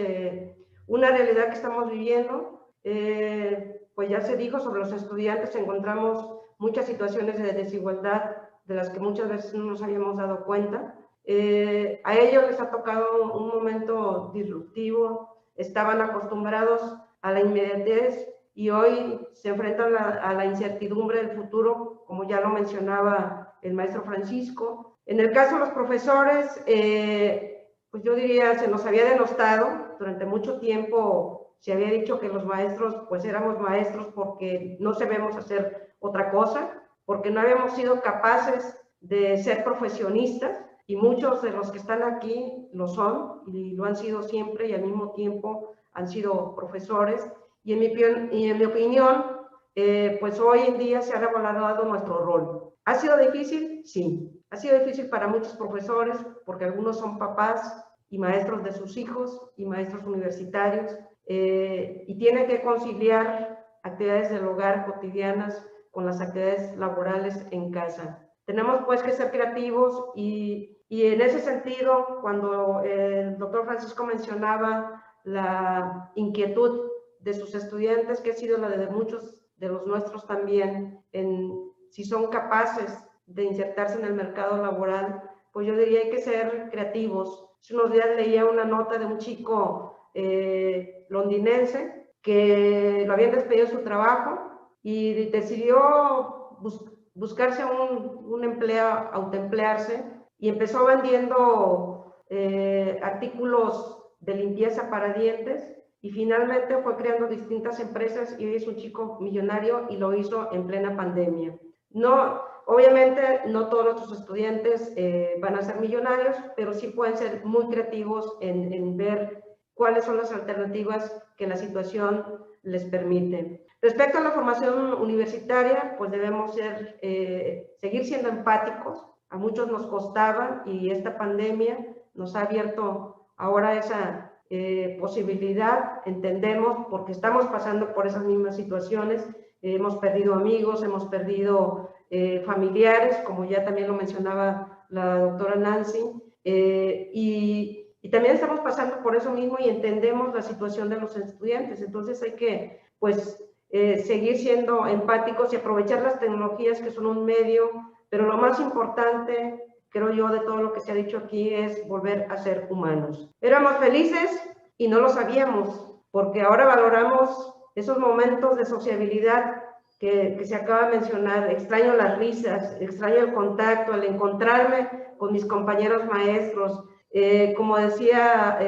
una realidad que estamos viviendo. Pues ya se dijo sobre los estudiantes, encontramos muchas situaciones de desigualdad de las que muchas veces no nos habíamos dado cuenta. A ellos les ha tocado un momento disruptivo, estaban acostumbrados a la inmediatez y hoy se enfrentan a la incertidumbre del futuro, como ya lo mencionaba el maestro Francisco. En el caso de los profesores, pues yo diría, se nos había denostado durante mucho tiempo, se había dicho que los maestros pues éramos maestros porque no sabemos hacer otra cosa, porque no habíamos sido capaces de ser profesionistas. Y muchos de los que están aquí lo son y lo han sido siempre, y al mismo tiempo han sido profesores. Y en mi opinión, pues hoy en día se ha revalorado nuestro rol. ¿Ha sido difícil? Sí. Ha sido difícil para muchos profesores porque algunos son papás y maestros de sus hijos y maestros universitarios y tienen que conciliar actividades del hogar cotidianas con las actividades laborales en casa. Tenemos pues que ser creativos y en ese sentido, cuando el doctor Francisco mencionaba la inquietud de sus estudiantes, que ha sido la de muchos de los nuestros también, en si son capaces de insertarse en el mercado laboral, pues yo diría hay que ser creativos. Hace unos días leía una nota de un chico londinense que lo habían despedido de su trabajo y decidió buscarse un empleo, autoemplearse, y empezó vendiendo artículos de limpieza para dientes y finalmente fue creando distintas empresas y hoy es un chico millonario y lo hizo en plena pandemia. No, obviamente no todos nuestros estudiantes van a ser millonarios, pero sí pueden ser muy creativos en ver cuáles son las alternativas que la situación les permite. Respecto a la formación universitaria, pues debemos seguir siendo empáticos. A muchos nos costaba y esta pandemia nos ha abierto ahora esa posibilidad. Entendemos porque estamos pasando por esas mismas situaciones. Hemos perdido amigos, hemos perdido familiares, como ya también lo mencionaba la doctora Nancy, y también estamos pasando por eso mismo y entendemos la situación de los estudiantes. Entonces hay que pues seguir siendo empáticos y aprovechar las tecnologías que son un medio pero lo más importante, creo yo, de todo lo que se ha dicho aquí es volver a ser humanos. Éramos felices y no lo sabíamos, porque ahora valoramos esos momentos de sociabilidad que se acaba de mencionar. Extraño las risas, extraño el contacto, el encontrarme con mis compañeros maestros. Como decía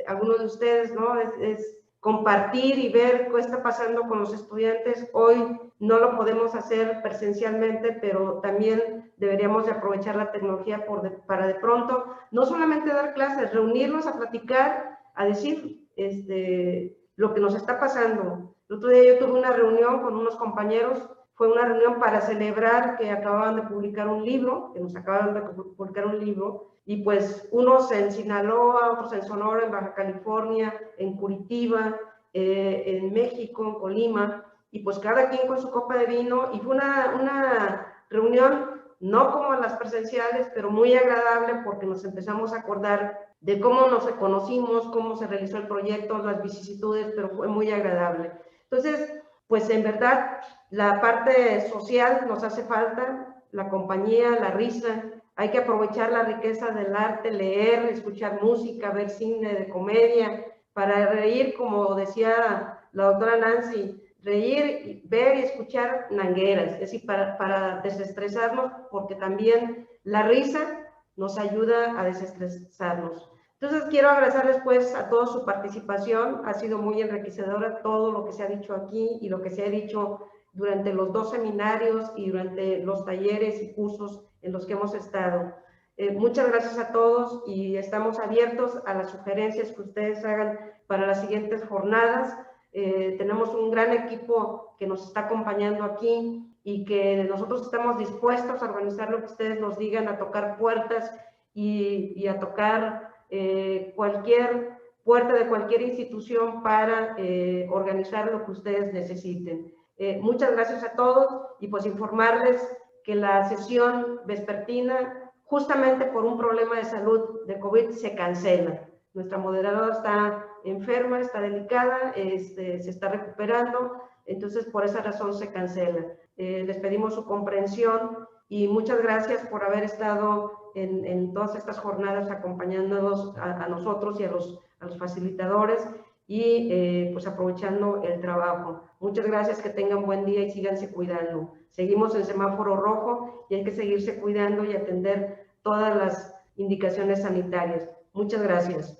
algunos de ustedes, ¿no? Es compartir y ver qué está pasando con los estudiantes. Hoy no lo podemos hacer presencialmente, pero también deberíamos de aprovechar la tecnología para de pronto no solamente dar clases, reunirnos a platicar, a decir lo que nos está pasando. El otro día yo tuve una reunión con unos compañeros, fue una reunión para celebrar que acababan de publicar un libro, que nos acaban de publicar un libro, y pues unos en Sinaloa, otros en Sonora, en Baja California, en Curitiba, en México, en Colima, y pues cada quien con su copa de vino, y fue una reunión no como las presenciales, pero muy agradable porque nos empezamos a acordar de cómo nos conocimos, cómo se realizó el proyecto, las vicisitudes, pero fue muy agradable. Entonces, pues en verdad, la parte social nos hace falta, la compañía, la risa, hay que aprovechar la riqueza del arte, leer, escuchar música, ver cine de comedia, para reír, como decía la doctora Nancy, reír, ver y escuchar nangueras, es decir, para desestresarnos, porque también la risa nos ayuda a desestresarnos. Entonces, quiero agradecerles pues a toda su participación, ha sido muy enriquecedora todo lo que se ha dicho aquí y lo que se ha dicho durante los 2 seminarios y durante los talleres y cursos en los que hemos estado. Muchas gracias a todos y estamos abiertos a las sugerencias que ustedes hagan para las siguientes jornadas. Tenemos un gran equipo que nos está acompañando aquí y que nosotros estamos dispuestos a organizar lo que ustedes nos digan, a tocar puertas y a tocar cualquier puerta de cualquier institución para organizar lo que ustedes necesiten. Muchas gracias a todos y pues informarles que la sesión vespertina, justamente por un problema de salud de COVID, se cancela. Nuestra moderadora está enferma, está delicada, se está recuperando, entonces por esa razón se cancela. Les pedimos su comprensión y muchas gracias por haber estado en todas estas jornadas acompañándonos a nosotros y a los facilitadores y pues aprovechando el trabajo. Muchas gracias, que tengan buen día y síganse cuidando. Seguimos en semáforo rojo y hay que seguirse cuidando y atender todas las indicaciones sanitarias. Muchas gracias.